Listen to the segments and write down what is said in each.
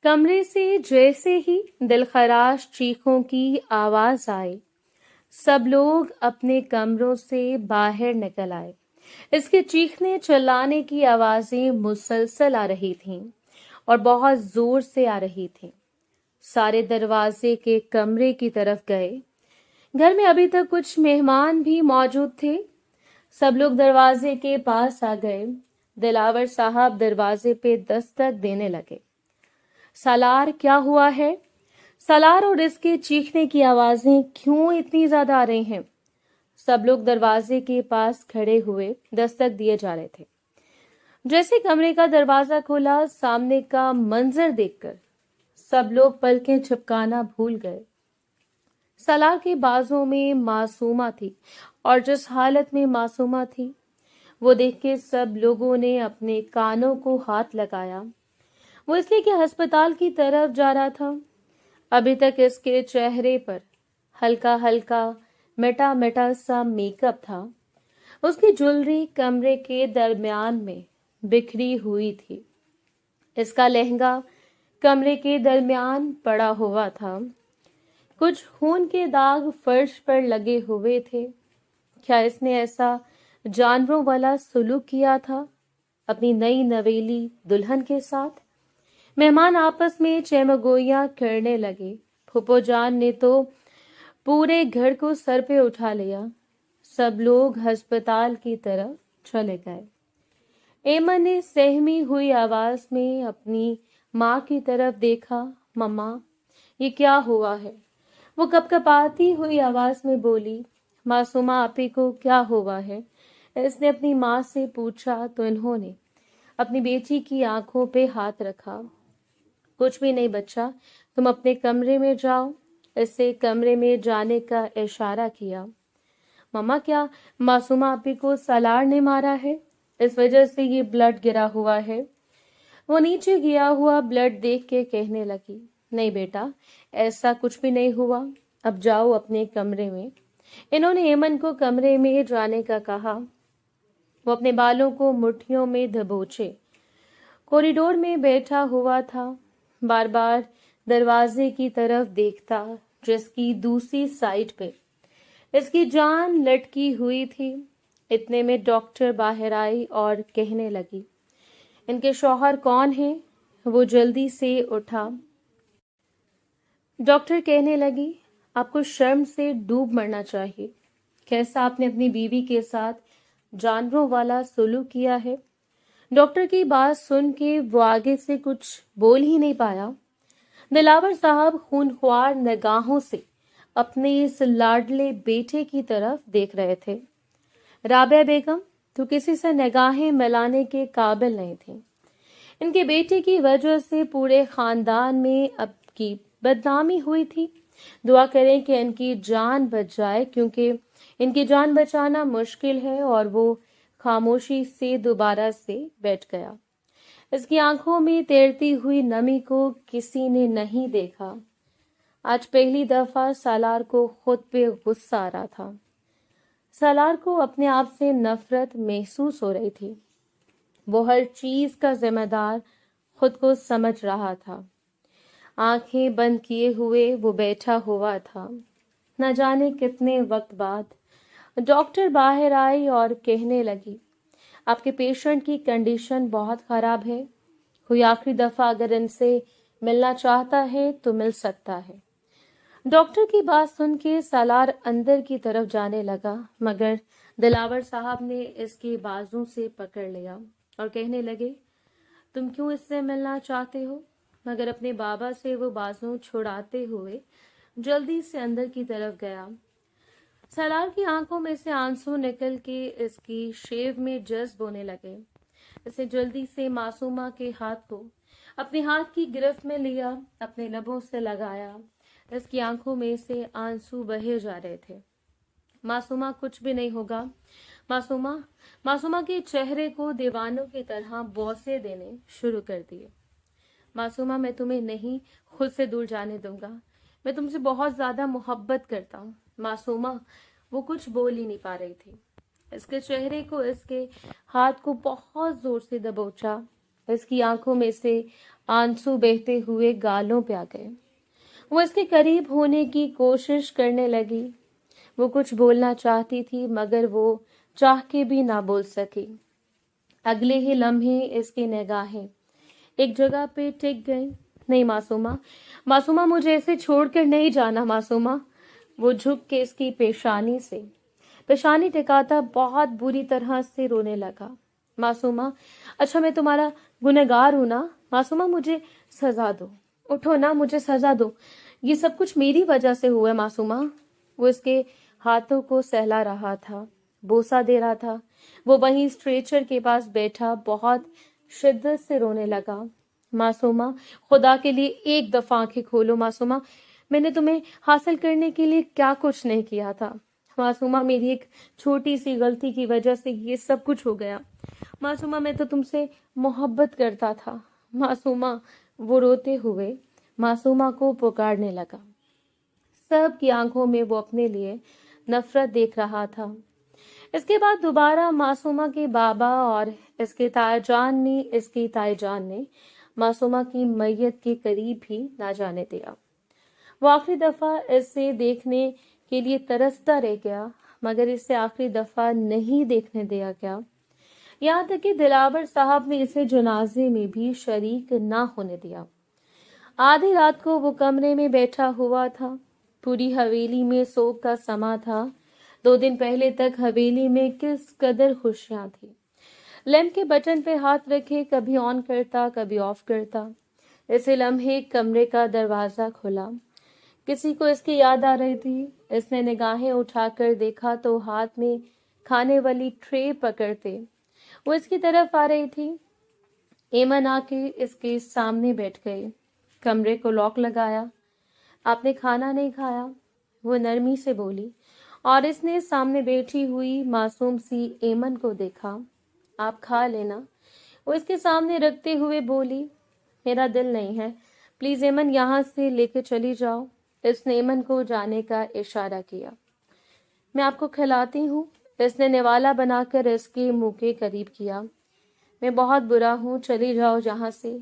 कमरे से जैसे ही दिलखराश चीखों की आवाज आई, सब लोग अपने कमरों से बाहर निकल आए। इसके चीखने चिल्लाने की आवाजें मुसलसल आ रही थीं और बहुत जोर से आ रही थीं। सारे दरवाजे के कमरे की तरफ गए। घर में अभी तक कुछ मेहमान भी मौजूद थे। सब लोग दरवाजे के पास आ गए। दिलावर साहब दरवाजे पे दस्तक देने लगे। सालार, क्या हुआ है? सालार और इसके चीखने की आवाजें क्यों इतनी ज्यादा आ रही हैं? सब लोग दरवाजे के पास खड़े हुए दस्तक दिए जा रहे थे। जैसे कमरे का दरवाजा खोला, सामने का मंजर देखकर सब लोग पलकें झपकाना भूल गए। सालार के बाजों में मासूमा थी और जिस हालत में मासूमा थी वो देख के सब लोगों ने अपने कानों को हाथ लगाया। वो इसलिए कि अस्पताल की तरफ जा रहा था। अभी तक इसके चेहरे पर हल्का हल्का मिटा मिटा सा मेकअप था। उसकी ज्वेलरी कमरे के दरमियान में बिखरी हुई थी। इसका लहंगा कमरे के दरमियान पड़ा हुआ था। कुछ खून के दाग फर्श पर लगे हुए थे। क्या इसने ऐसा जानवरों वाला सुलूक किया था अपनी नई नवेली दुल्हन के साथ? मेहमान आपस में चैमगोइयां करने लगे। फूफो जान ने तो पूरे घर को सर पे उठा लिया। सब लोग अस्पताल की तरफ चले गए। एमन ने सहमी हुई आवाज में अपनी माँ की तरफ देखा। मम्मा, ये क्या हुआ है? वो कपकपाती हुई आवाज में बोली। मासूमा आपी को क्या हुआ है? इसने अपनी माँ से पूछा तो इन्होंने अपनी बेटी की आंखों पे हाथ रखा। कुछ भी नहीं बच्चा, तुम अपने कमरे में जाओ। इससे कमरे में जाने का इशारा किया। मम्मा, क्या मासूमा आपी को सालार ने मारा है? इस वजह से ये ब्लड गिरा हुआ है। वो नीचे गिरा हुआ ब्लड देख के कहने लगी। नहीं बेटा, ऐसा कुछ भी नहीं हुआ। अब जाओ अपने कमरे में। इन्होंने एमन को कमरे में जाने का कहा। वो अपने बालों को मुट्ठियों में दबोचे कॉरिडोर में बैठा हुआ था। बार बार दरवाजे की तरफ देखता जिसकी दूसरी साइड पे इसकी जान लटकी हुई थी। इतने में डॉक्टर बाहर आई और कहने लगी, इनके शौहर कौन हैं? वो जल्दी से उठा। डॉक्टर कहने लगी, आपको शर्म से डूब मरना चाहिए। कैसा आपने अपनी बीवी के साथ जानवरों वाला सुलूक किया है? डॉक्टर की बात सुन के वो आगे से कुछ बोल ही नहीं पाया। दिलावर साहब खूनख्वार निगाहों से अपने इस लाडले बेटे की तरफ देख रहे थे। राबिया बेगम तो किसी से निगाहें मिलाने के काबिल नहीं थी। इनके बेटे की वजह से पूरे खानदान में अब की बदनामी हुई थी। दुआ करें कि इनकी जान बच जाए, क्योंकि इनकी जान बचाना मुश्किल है। और वो खामोशी से दोबारा से बैठ गया। इसकी आंखों में तैरती हुई नमी को किसी ने नहीं देखा। आज पहली दफा सालार को खुद पे गुस्सा आ रहा था। सालार को अपने आप से नफरत महसूस हो रही थी। वो हर चीज का जिम्मेदार खुद को समझ रहा था। आंखें बंद किए हुए वो बैठा हुआ था। न जाने कितने वक्त बाद डॉक्टर बाहर आई और कहने लगी, आपके पेशेंट की कंडीशन बहुत खराब है। कोई आखिरी दफा अगर इनसे मिलना चाहता है तो मिल सकता है। डॉक्टर की बात सुन के सालार अंदर की तरफ जाने लगा, मगर दिलावर साहब ने इसके बाजू से पकड़ लिया और कहने लगे, तुम क्यों इससे मिलना चाहते हो? मगर अपने बाबा से वो बाजू छुड़ाते हुए जल्दी से अंदर की तरफ गया। सालार की आंखों में से आंसू निकल के इसकी शेव में जज्ब होने लगे। इसे जल्दी से मासूमा के हाथ को अपने हाथ की गिरफ्त में लिया, अपने लबों से लगाया। इसकी आंखों में से आंसू बहे जा रहे थे। मासूमा, कुछ भी नहीं होगा। मासूमा। मासूमा के चेहरे को दीवानों की तरह बोसे देने शुरू कर दिए। मासूमा, मैं तुम्हें नहीं, खुद से दूर जाने दूंगा। मैं तुमसे बहुत ज्यादा मोहब्बत करता हूँ। मासूमा। वो कुछ बोल ही नहीं पा रही थी। इसके चेहरे को इसके हाथ को बहुत जोर से दबोचा। اس کی آنکھوں میں سے आंसू बहते हुए गालों पे आ गए। वो इसके करीब होने की कोशिश करने लगी। वो कुछ बोलना चाहती थी मगर वो चाह के भी ना बोल सकी। अगले ही लम्हे इसकी निगाहें एक जगह पे टिक गई। नहीं मासूमा, मासूमा मुझे ऐसे छोड़कर नहीं जाना मासूमा। वो झुक के इसकी पेशानी टिकाता बहुत बुरी तरह से रोने लगा। मासूमा, अच्छा मैं तुम्हारा गुनहगार हूं ना मासूमा, मुझे सजा दो, उठो ना, मुझे सजा दो, ये सब कुछ मेरी वजह से हुआ है मासूमा। वो इसके हाथों को सहला रहा था, बोसा दे रहा था। वो वहीं स्ट्रेचर के पास बैठा बहुत शिद्दत से रोने लगा। मासूमा, खुदा के लिए एक दफा आंखें खोलो मासूमा, मैंने तुम्हें हासिल करने के लिए क्या कुछ नहीं किया था मासूमा, मेरी एक छोटी सी गलती की वजह से ये सब कुछ हो गया मासूमा, मैं तो तुमसे मोहब्बत करता था मासूमा। वो रोते हुए मासूमा को पुकारने लगा। सब की आंखों में वो अपने लिए नफरत देख रहा था। इसके बाद दोबारा मासूमा के बाबा और इसकी ताईजान ने मासूमा की मैयत के करीब भी ना जाने दिया। वो आखिरी दफा इसे देखने के लिए तरसता रह गया मगर इसे आखिरी दफा नहीं देखने दिया गया। यहाँ तक कि दिलावर साहब ने इसे जनाजे में भी शरीक ना होने दिया। आधी रात को वो कमरे में बैठा हुआ था। पूरी हवेली में सोग का समा था। 2 दिन पहले तक हवेली में किस कदर खुशियां थी। लैंप के बटन पे हाथ रखे कभी ऑन करता कभी ऑफ करता। इसे लम्हे कमरे का दरवाजा खुला। किसी को इसकी याद आ रही थी। इसने निगाहें उठाकर देखा तो हाथ में खाने वाली ट्रे पकड़ते वो इसकी तरफ आ रही थी। एमन आके इसके सामने बैठ गई। कमरे को लॉक लगाया। आपने खाना नहीं खाया? वो नरमी से बोली और इसने सामने बैठी हुई मासूम सी एमन को देखा। आप खा लेना, वो इसके सामने रखते हुए बोली। मेरा दिल नहीं है, प्लीज एमन यहाँ से लेके चली जाओ। इसने एमन को जाने का इशारा किया। मैं आपको खिलाती हूँ, इसने निवाला बनाकर इसके मुंह के करीब किया। मैं बहुत बुरा हूँ, चली जाओ यहाँ से।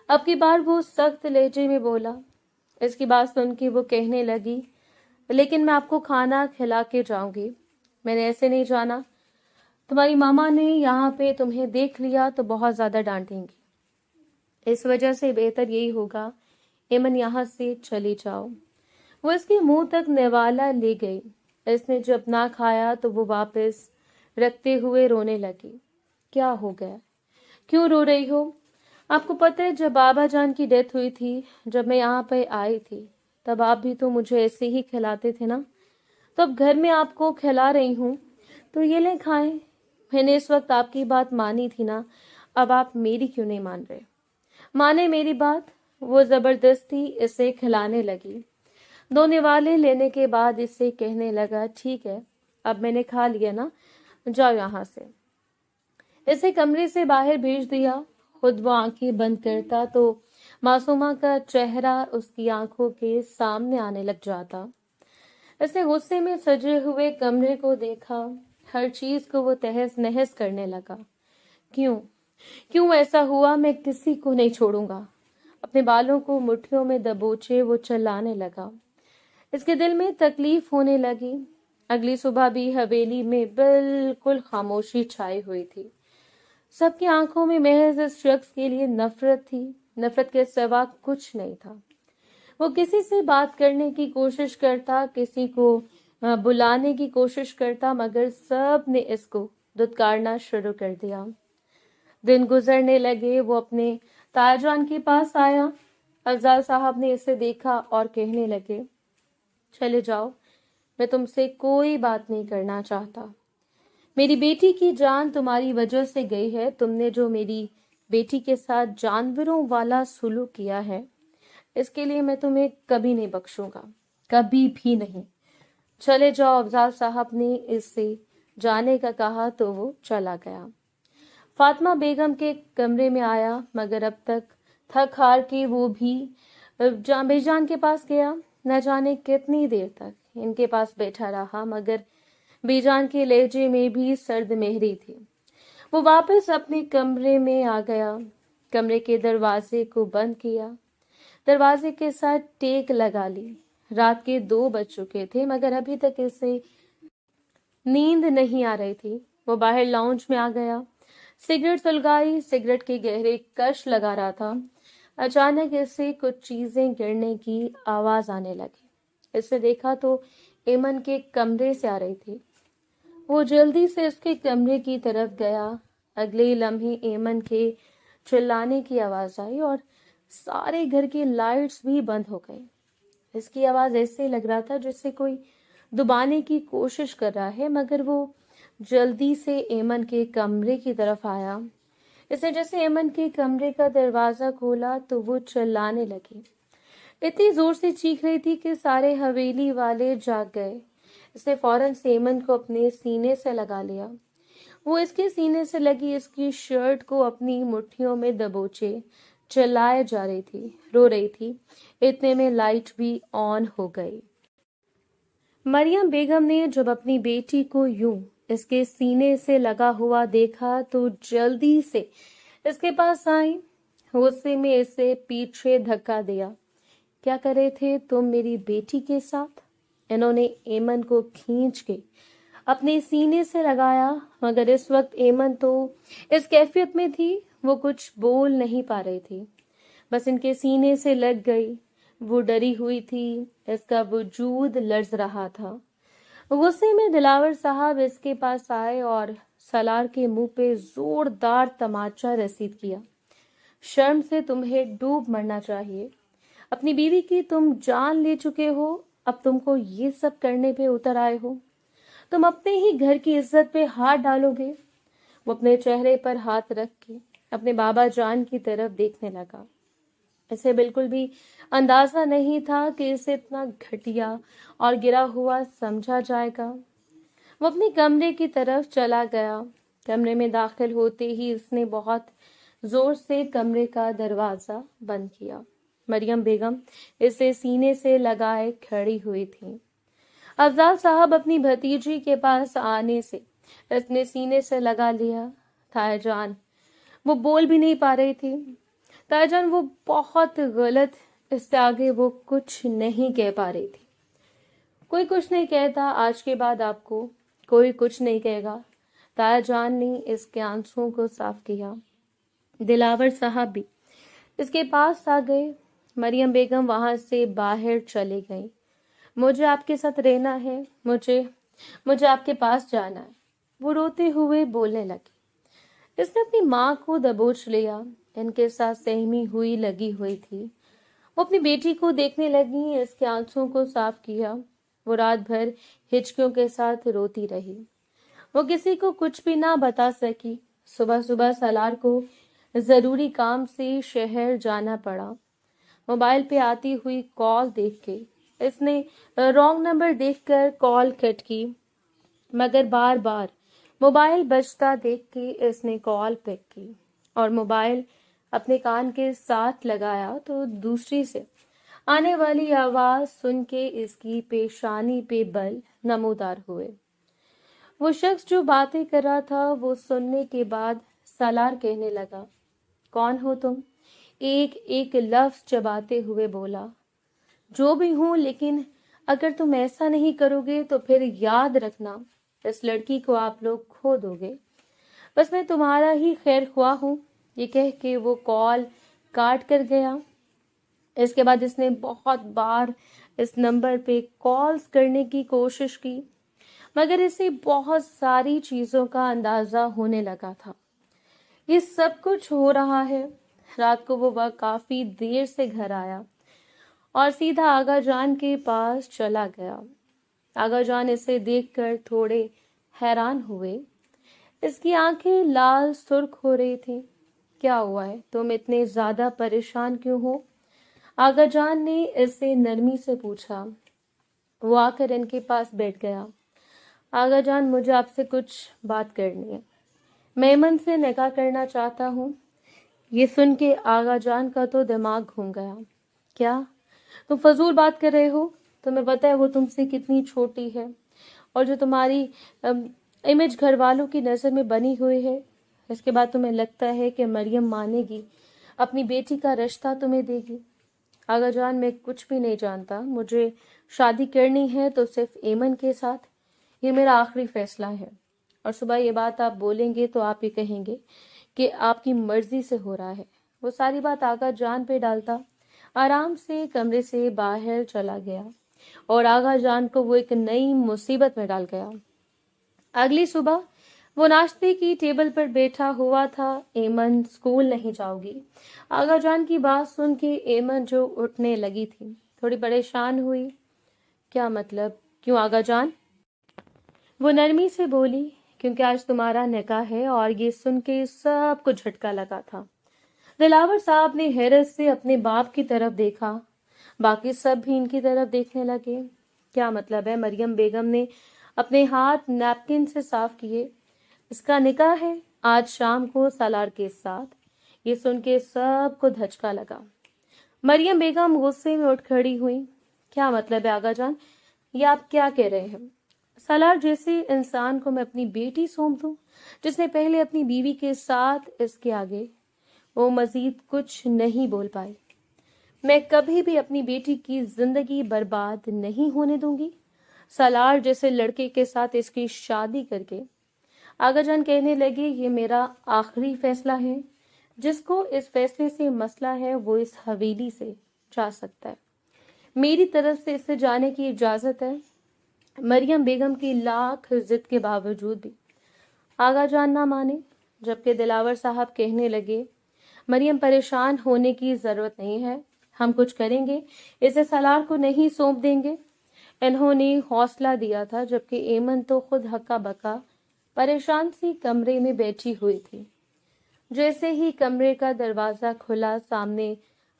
अब की बार वो सख्त लहजे में बोला। इसकी बात सुन के वो कहने लगी, लेकिन मैं आपको खाना खिला के जाऊंगी। मैंने ऐसे नहीं जाना। तुम्हारी मामा ने यहाँ पे तुम्हें देख लिया तो बहुत ज्यादा डांटेंगी। इस वजह से बेहतर यही होगा एमन यहाँ से चली जाओ। वो इसके मुंह तक निवाला ले गई। इसने जब ना खाया तो वो वापस रखते हुए रोने लगी। क्या हो गया, क्यों रो रही हो? आपको पता है जब बाबा जान की डेथ हुई थी, जब मैं यहाँ पे आई थी, तब आप भी तो मुझे ऐसे ही खिलाते थे ना। तो अब घर में आपको खिला रही हूँ तो ये ले खाएं। मैंने इस वक्त आपकी बात मानी थी ना, अब आप मेरी क्यों नहीं मान रहे? माने मेरी बात। वो जबरदस्ती इसे खिलाने लगी। 2 निवाले लेने के बाद इससे कहने लगा, ठीक है अब मैंने खा लिया ना, जाओ यहाँ से। इसे कमरे से बाहर भेज दिया। खुद वो आंखें बंद करता तो मासूमा का चेहरा उसकी आंखों के सामने आने लग जाता। इसने गुस्से में सजे हुए कमरे को देखा। हर चीज को वो तहस नहस करने लगा। क्यों ऐसा हुआ? मैं किसी को नहीं छोड़ूंगा। अपने बालों को मुट्ठियों में दबोचे वो चिल्लाने लगा। इसके दिल में तकलीफ होने लगी। अगली सुबह भी हवेली में बिल्कुल खामोशी छाई हुई थी। सबकी आंखों में महज इस शख्स के लिए नफरत थी। नफरत के सिवा कुछ नहीं था। वो किसी से बात करने की कोशिश करता, किसी को बुलाने की कोशिश करता, मगर सब ने इसको दुत्कारना शुरू कर दिया। दिन गुजरने लगे। वो अपने तारजान के पास आया। अफजाल साहब ने इसे देखा और कहने लगे, चले जाओ, मैं तुमसे कोई बात नहीं करना चाहता। मेरी बेटी की जान तुम्हारी वजह से गई है। तुमने जो मेरी बेटी के साथ जानवरों वाला सुलूक किया है, इसके लिए मैं तुम्हें कभी नहीं बख्शूंगा, कभी भी नहीं। चले जाओ। अफजाल साहब ने इससे जाने का कहा तो वो चला गया। फातिमा बेगम के कमरे में आया, मगर अब तक थक हार के वो भी बेजान के पास गया। न जाने कितनी देर तक इनके पास बैठा रहा, मगर बेजान के लहजे में भी सर्द मेहरी थी। वो वापस अपने कमरे में आ गया। کمرے کے دروازے کو بند کیا، دروازے کے ساتھ ٹیک لگا لی۔ رات کے 2 بج چکے تھے مگر ابھی تک اسے نیند نہیں آ رہی تھی۔ وہ باہر لاؤنج میں آ گیا، سگریٹ سلگائی، سگریٹ کے گہرے کش لگا رہا تھا۔ اچانک اسے کچھ چیزیں گرنے کی آواز آنے لگی۔ اس نے دیکھا تو ایمن کے کمرے سے آ رہی تھی۔ وہ جلدی سے اس کے کمرے کی طرف گیا۔ اگلے لمحے ایمن کے چلانے کی آواز آئی اور سارے گھر کی لائٹس بھی بند ہو گئی۔ اس کی آواز ایسے لگ رہا تھا جیسے کوئی دبانے کی کوشش کر رہا ہے، مگر وہ جلدی سے ایمن کے کمرے کی طرف آیا۔ اس نے جیسے ایمن کے کمرے کا دروازہ کھولا تو وہ چلانے لگی۔ اتنی زور سے چیخ رہی تھی کہ سارے حویلی والے جاگ گئے۔ اس نے فوراً سے ایمن کو اپنے سینے سے لگا لیا۔ وہ اس کے سینے سے لگی اس کی شرٹ کو اپنی مٹھیوں میں دبوچے چلائے جا رہی تھی، رو رہی تھی۔ اتنے میں لائٹ بھی آن ہو گئی۔ مریم بیگم نے جب اپنی بیٹی کو یوں اس کے سینے سے لگا ہوا دیکھا تو جلدی سے اس کے پاس آئی۔ غصے میں اسے پیچھے دھکا دیا۔ کیا کر رہے تھے تم میری بیٹی کے ساتھ؟ انہوں نے ایمن کو کھینچ کے اپنے سینے سے لگایا، مگر اس وقت ایمن تو اس کیفیت میں تھی وہ کچھ بول نہیں پا رہی تھی، بس ان کے سینے سے لگ گئی۔ وہ ڈری ہوئی تھی، اس کا وجود لرز رہا تھا۔ غصے میں دلاور صاحب اس کے پاس آئے اور سالار کے منہ پہ زوردار تماچا رسید کیا۔ شرم سے تمہیں ڈوب مرنا چاہیے۔ اپنی بیوی کی تم جان لے چکے ہو، اب تم کو یہ سب کرنے پہ اتر آئے ہو؟ تم اپنے ہی گھر کی عزت پہ ہاتھ ڈالو گے؟ وہ اپنے چہرے پر ہاتھ رکھ کے اپنے بابا جان کی طرف دیکھنے لگا۔ اسے بالکل بھی اندازہ نہیں تھا کہ اسے اتنا گھٹیا اور گرا ہوا سمجھا جائے گا۔ وہ اپنے کمرے کی طرف چلا گیا۔ کمرے میں داخل ہوتے ہی اس نے بہت زور سے کمرے کا دروازہ بند کیا۔ مریم بیگم اسے سینے سے لگائے کھڑی ہوئی تھی۔ افضال صاحب اپنی بھتیجی کے پاس آنے سے اس نے سینے سے لگا لیا۔ تایا جان، وہ بول بھی نہیں پا رہی تھی۔ تایا جان وہ بہت غلط، اس سے آگے وہ کچھ نہیں کہہ پا رہی تھی۔ کوئی کچھ نہیں کہتا، آج کے بعد آپ کو کوئی کچھ نہیں کہے گا۔ تایا جان نے اس کے آنسوؤں کو صاف کیا۔ دلاور صاحب بھی اس کے پاس آ گئے۔ مریم بیگم وہاں سے باہر چلی گئی۔ مجھے آپ کے ساتھ رہنا ہے، مجھے آپ کے پاس جانا ہے، وہ روتے ہوئے بولنے لگی۔ اس نے اپنی ماں کو دبوچ لیا، ان کے ساتھ سہمی ہوئی لگی ہوئی تھی۔ وہ اپنی بیٹی کو دیکھنے لگی، اس کے آنسوؤں کو صاف کیا۔ وہ رات بھر ہچکیوں کے ساتھ روتی رہی۔ وہ کسی کو کچھ بھی نہ بتا سکی۔ صبح صبح سالار کو ضروری کام سے شہر جانا پڑا۔ موبائل پہ آتی ہوئی کال دیکھ کے اس نے رانگ نمبر دیکھ کر کال کٹ کی، مگر بار بار موبائل بجتا دیکھ کے اس نے کال پک کی اور موبائل اپنے کان کے ساتھ لگایا تو دوسری سے آنے والی آواز سن کے اس کی پیشانی پہ بل نمودار ہوئے۔ وہ شخص جو باتیں کر رہا تھا وہ سننے کے بعد سالار کہنے لگا، کون ہو تم؟ ایک ایک لفظ چباتے ہوئے بولا، جو بھی ہوں، لیکن اگر تم ایسا نہیں کرو گے تو پھر یاد رکھنا اس لڑکی کو آپ لوگ کھو دو گے۔ بس میں تمہارا ہی خیر خواہ ہوں۔ یہ کہہ کے وہ کال کاٹ کر گیا۔ اس کے بعد اس نے بہت بار اس نمبر پہ کالز کرنے کی کوشش کی، مگر اسے بہت ساری چیزوں کا اندازہ ہونے لگا تھا۔ یہ سب کچھ ہو رہا ہے۔ رات کو وہ کافی دیر سے گھر آیا اور سیدھا آغا جان کے پاس چلا گیا۔ آغا جان اسے دیکھ کر تھوڑے حیران ہوئے۔ اس کی آنکھیں لال سرخ ہو رہی تھیں۔ کیا ہوا ہے؟ تم اتنے زیادہ پریشان کیوں ہو؟ آغا جان نے اس سے نرمی سے پوچھا۔ وہ آ کر ان کے پاس بیٹھ گیا۔ آغا جان، مجھے آپ سے کچھ بات کرنی ہے۔ میں ایمن سے نکاح کرنا چاہتا ہوں۔ یہ سن کے آغا جان کا تو دماغ گھوم گیا۔ کیا تم فضول بات کر رہے ہو؟ تمہیں پتہ ہے وہ تم سے کتنی چھوٹی ہے اور جو تمہاری امیج گھر والوں کی نظر میں بنی ہوئی ہے، اس کے بعد تمہیں لگتا ہے کہ مریم مانے گی؟ اپنی بیٹی کا رشتہ تمہیں دے گی؟ آغا جان میں کچھ بھی نہیں جانتا، مجھے شادی کرنی ہے تو صرف ایمن کے ساتھ، یہ میرا آخری فیصلہ ہے، اور صبح یہ بات آپ بولیں گے تو آپ یہ کہیں گے کہ آپ کی مرضی سے ہو رہا ہے۔ وہ ساری بات آغا جان پہ ڈالتا، آرام سے کمرے سے باہر چلا گیا اور آغا جان کو وہ ایک نئی مصیبت میں ڈال گیا۔ اگلی صبح وہ ناشتے کی ٹیبل پر بیٹھا ہوا تھا۔ ایمن اسکول نہیں جاؤ گی؟ آغا جان کی بات سن کے ایمن جو اٹھنے لگی تھی تھوڑی پریشان ہوئی۔ کیا مطلب؟ کیوں آغا جان؟ وہ نرمی سے بولی، کیونکہ آج تمہارا نکاح ہے۔ اور یہ سن کے سب کو جھٹکا لگا تھا۔ دلاور صاحب نے حیرت سے اپنے باپ کی طرف دیکھا، باقی سب بھی ان کی طرف دیکھنے لگے۔ کیا مطلب ہے؟ مریم بیگم نے اپنے ہاتھ نیپکن سے صاف کیے۔ اس کا نکاح ہے آج شام کو سالار کے ساتھ۔ یہ سن کے سب کو دھچکا لگا۔ مریم بیگم غصے میں اٹھ کھڑی ہوئی۔ کیا مطلب ہے آغا جان؟ یہ آپ کیا کہہ رہے ہیں؟ سالار جیسے انسان کو میں اپنی بیٹی سونپ دوں، جس نے پہلے اپنی بیوی کے ساتھ، اس کے آگے وہ مزید کچھ نہیں بول پائی۔ میں کبھی بھی اپنی بیٹی کی زندگی برباد نہیں ہونے دوں گی۔ سالار جیسے لڑکے کے ساتھ اس کی شادی کر کے آغا جان کہنے لگے، یہ میرا آخری فیصلہ ہے۔ جس کو اس فیصلے سے مسئلہ ہے وہ اس حویلی سے جا سکتا ہے، میری طرف سے اسے جانے کی اجازت ہے۔ مریم بیگم کی لاکھ ضد کے باوجود بھی آغا جان نہ مانے، جبکہ دلاور صاحب کہنے لگے، مریم پریشان ہونے کی ضرورت نہیں ہے، ہم کچھ کریں گے، اسے سالار کو نہیں سونپ دیں گے۔ انہوں نے حوصلہ دیا تھا، جبکہ ایمن تو خود ہکا بکا پریشان سی کمرے میں بیٹھی ہوئی تھی۔ جیسے ہی کمرے کا دروازہ کھلا، سامنے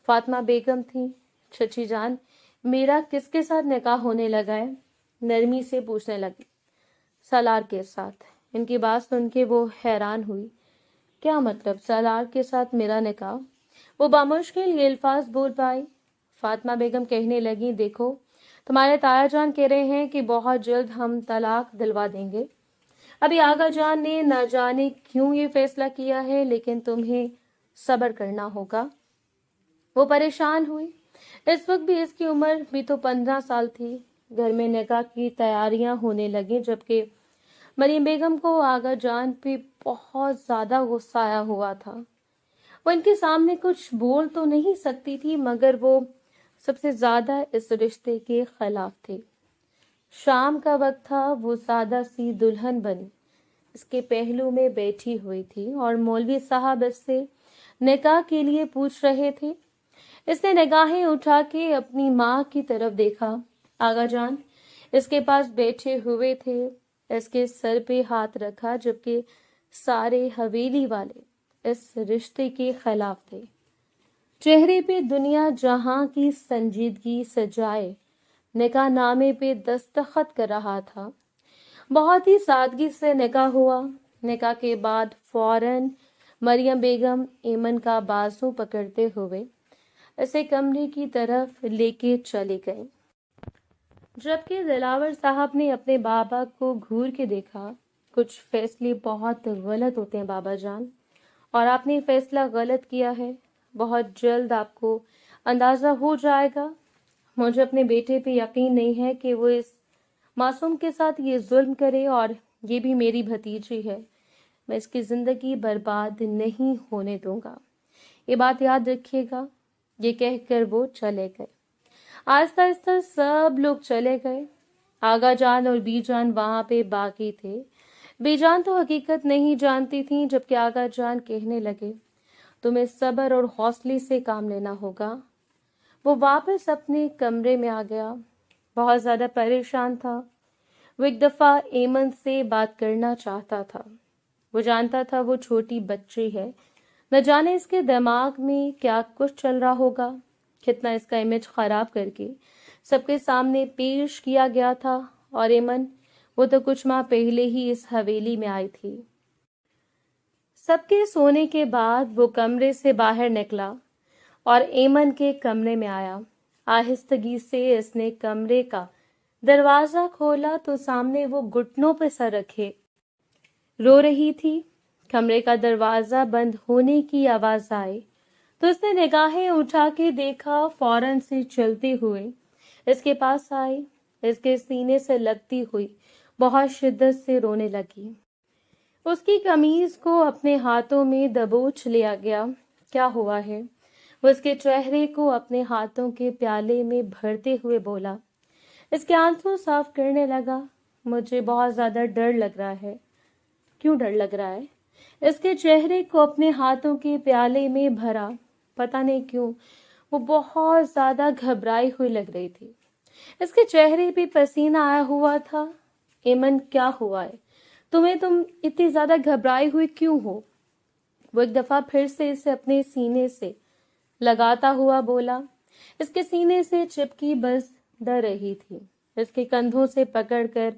فاطمہ بیگم تھی۔ چچی جان، میرا کس کے ساتھ نکاح ہونے لگا ہے؟ نرمی سے پوچھنے لگی۔ سالار کے ساتھ۔ ان کی بات سن کے وہ حیران ہوئی۔ کیا مطلب سالار کے ساتھ میرا نکاح؟ وہ بامشکل یہ الفاظ بول پائی۔ فاطمہ بیگم کہنے لگی، دیکھو تمہارے تایا جان کہہ رہے ہیں کہ بہت جلد ہم طلاق دلوا دیں گے۔ ابھی آغا جان نے نہ جانے کیوں یہ فیصلہ کیا ہے، لیکن تمہیں صبر کرنا ہوگا۔ وہ پریشان ہوئی۔ اس وقت بھی اس کی عمر بھی تو 15 سال تھی۔ گھر میں نکاح کی تیاریاں ہونے لگیں، جبکہ مریم بیگم کو آغا جان پہ بہت زیادہ غصہ آیا ہوا تھا۔ وہ ان کے سامنے کچھ بول تو نہیں سکتی تھی، مگر وہ سب سے زیادہ اس رشتے کے خلاف تھے۔ شام کا وقت تھا، وہ سادہ سی دلہن بنی اس کے پہلو میں بیٹھی ہوئی تھی اور مولوی صاحب اس سے نکاح کے لیے پوچھ رہے تھے۔ اس نے نگاہیں اٹھا کے اپنی ماں کی طرف دیکھا۔ آغا جان اس کے پاس بیٹھے ہوئے تھے، اس کے سر پہ ہاتھ رکھا، جبکہ سارے حویلی والے اس رشتے کے خلاف تھے۔ چہرے پہ دنیا جہاں کی سنجیدگی سجائے نکاح نامے پہ دستخط کر رہا تھا۔ بہت ہی سادگی سے نکاح ہوا۔ نکاح کے بعد فوراً مریم بیگم ایمن کا بازو پکڑتے ہوئے اسے کمرے کی طرف لے کے چلے گئے، جبکہ دلاور صاحب نے اپنے بابا کو گھور کے دیکھا۔ کچھ فیصلے بہت غلط ہوتے ہیں بابا جان، اور آپ نے فیصلہ غلط کیا ہے۔ بہت جلد آپ کو اندازہ ہو جائے گا۔ مجھے اپنے بیٹے پہ یقین نہیں ہے کہ وہ اس معصوم کے ساتھ یہ ظلم کرے، اور یہ بھی میری بھتیجی ہے، میں اس کی زندگی برباد نہیں ہونے دوں گا، یہ بات یاد رکھیے گا۔ یہ کہہ کر وہ چلے گئے۔ آہستہ آہستہ سب لوگ چلے گئے۔ آغا جان اور بی جان وہاں پہ باقی تھے۔ بی جان تو حقیقت نہیں جانتی تھیں، جبکہ آغا جان کہنے لگے، تمہیں صبر اور حوصلے سے کام لینا ہوگا۔ وہ واپس اپنے کمرے میں آ گیا، بہت زیادہ پریشان تھا۔ وہ ایک دفعہ ایمن سے بات کرنا چاہتا تھا۔ وہ جانتا تھا وہ چھوٹی بچی ہے، نہ جانے اس کے دماغ میں کیا کچھ چل رہا ہوگا، کتنا اس کا امیج خراب کر کے سب کے سامنے پیش کیا گیا تھا۔ اور ایمن، وہ تو کچھ ماہ پہلے ہی اس حویلی میں آئی تھی۔ سب کے سونے کے بعد وہ کمرے سے باہر نکلا اور ایمن کے کمرے میں آیا۔ آہستگی سے اس نے کمرے کا دروازہ کھولا تو سامنے وہ گھٹنوں پہ سر رکھے رو رہی تھی۔ کمرے کا دروازہ بند ہونے کی آواز آئی تو اس نے निगाहें उठा के देखा, फौरन से चलते हुए इसके पास आई, इसके सीने से लगती हुई बहुत शिद्दत से रोने लगी। उसकी कमीज को अपने हाथों में दबोच लिया गया। क्या हुआ है? वो उसके चेहरे को अपने हाथों के प्याले में भरते हुए बोला। इसके आंसू साफ करने लगा। मुझे बहुत ज्यादा डर लग रहा है। क्यों डर लग रहा है? इसके चेहरे को अपने हाथों के प्याले में भरा। पता नहीं क्यों वो बहुत ज्यादा घबराई हुई लग रही थी। इसके चेहरे पे पसीना आया हुआ था। एमन, क्या हुआ है तुम्हें? तुम इतनी ज्यादा घबराई हुई क्यों हो? वो एक दफा फिर से इसे अपने सीने से लगाता हुआ बोला। इसके सीने से चिपकी बस डर रही थी। इसके कंधों से पकड़कर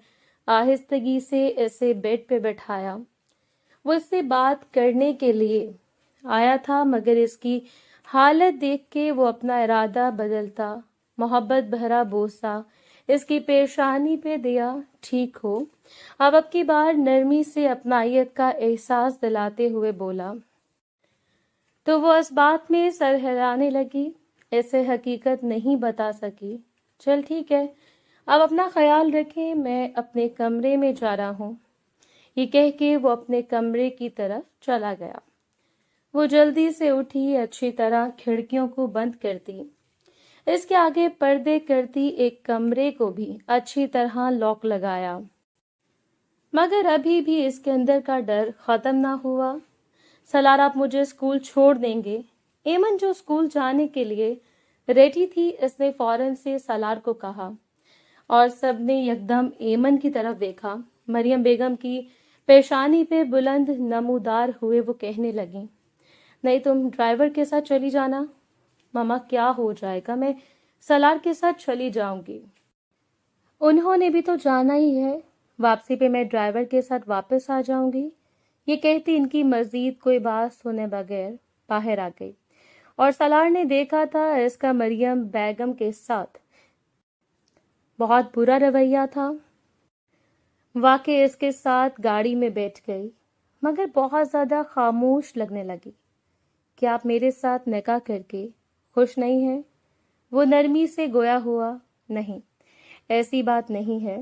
आहिस्तगी से इसे बेड पे बैठाया। वो इससे बात करने के लिए आया था, मगर इसकी हालत देख के वो अपना इरादा बदलता, मोहब्बत भरा बोसा इसकी पेशानी पे दिया। ठीक हो? अब की बार नरमी से अपनाइयत का एहसास दिलाते हुए बोला। तो वो इस बात में सर हिलाने लगी। ऐसे हकीकत नहीं बता सकी। चल ठीक है, अब अपना ख्याल रखें, मैं अपने कमरे में जा रहा हूँ। ये कह के वो अपने कमरे की तरफ चला गया। वो जल्दी से उठी, अच्छी तरह खिड़कियों को बंद करती, इसके आगे पर्दे करती, एक कमरे को भी अच्छी तरह लॉक लगाया। मगर अभी भी इसके अंदर का डर खत्म ना हुआ। सलार, आप मुझे स्कूल छोड़ देंगे? एमन, जो स्कूल जाने के लिए रेडी थी, इसने फौरन से सलार को कहा और सबने यकदम एमन की तरफ देखा। मरियम बेगम की पेशानी पे बुलंद नमूदार हुए वो कहने लगी, नहीं, तुम ड्राइवर के साथ चली जाना। मामा, क्या हो जाएगा? मैं सलार के साथ चली जाऊंगी। उन्होंने भी तो जाना ही है। वापसी पे मैं ड्राइवर के साथ वापस आ जाऊंगी। ये कहती इनकी मजीद कोई बात सुने बगैर बाहर आ गई और सलार ने देखा था इसका मरियम बेगम के साथ बहुत बुरा रवैया था। वाकई इसके साथ गाड़ी में बैठ गई, मगर बहुत ज्यादा खामोश लगने लगी। क्या आप मेरे साथ निकाह करके खुश नहीं हैं? वो नरमी से गोया हुआ। नहीं, ऐसी बात नहीं है।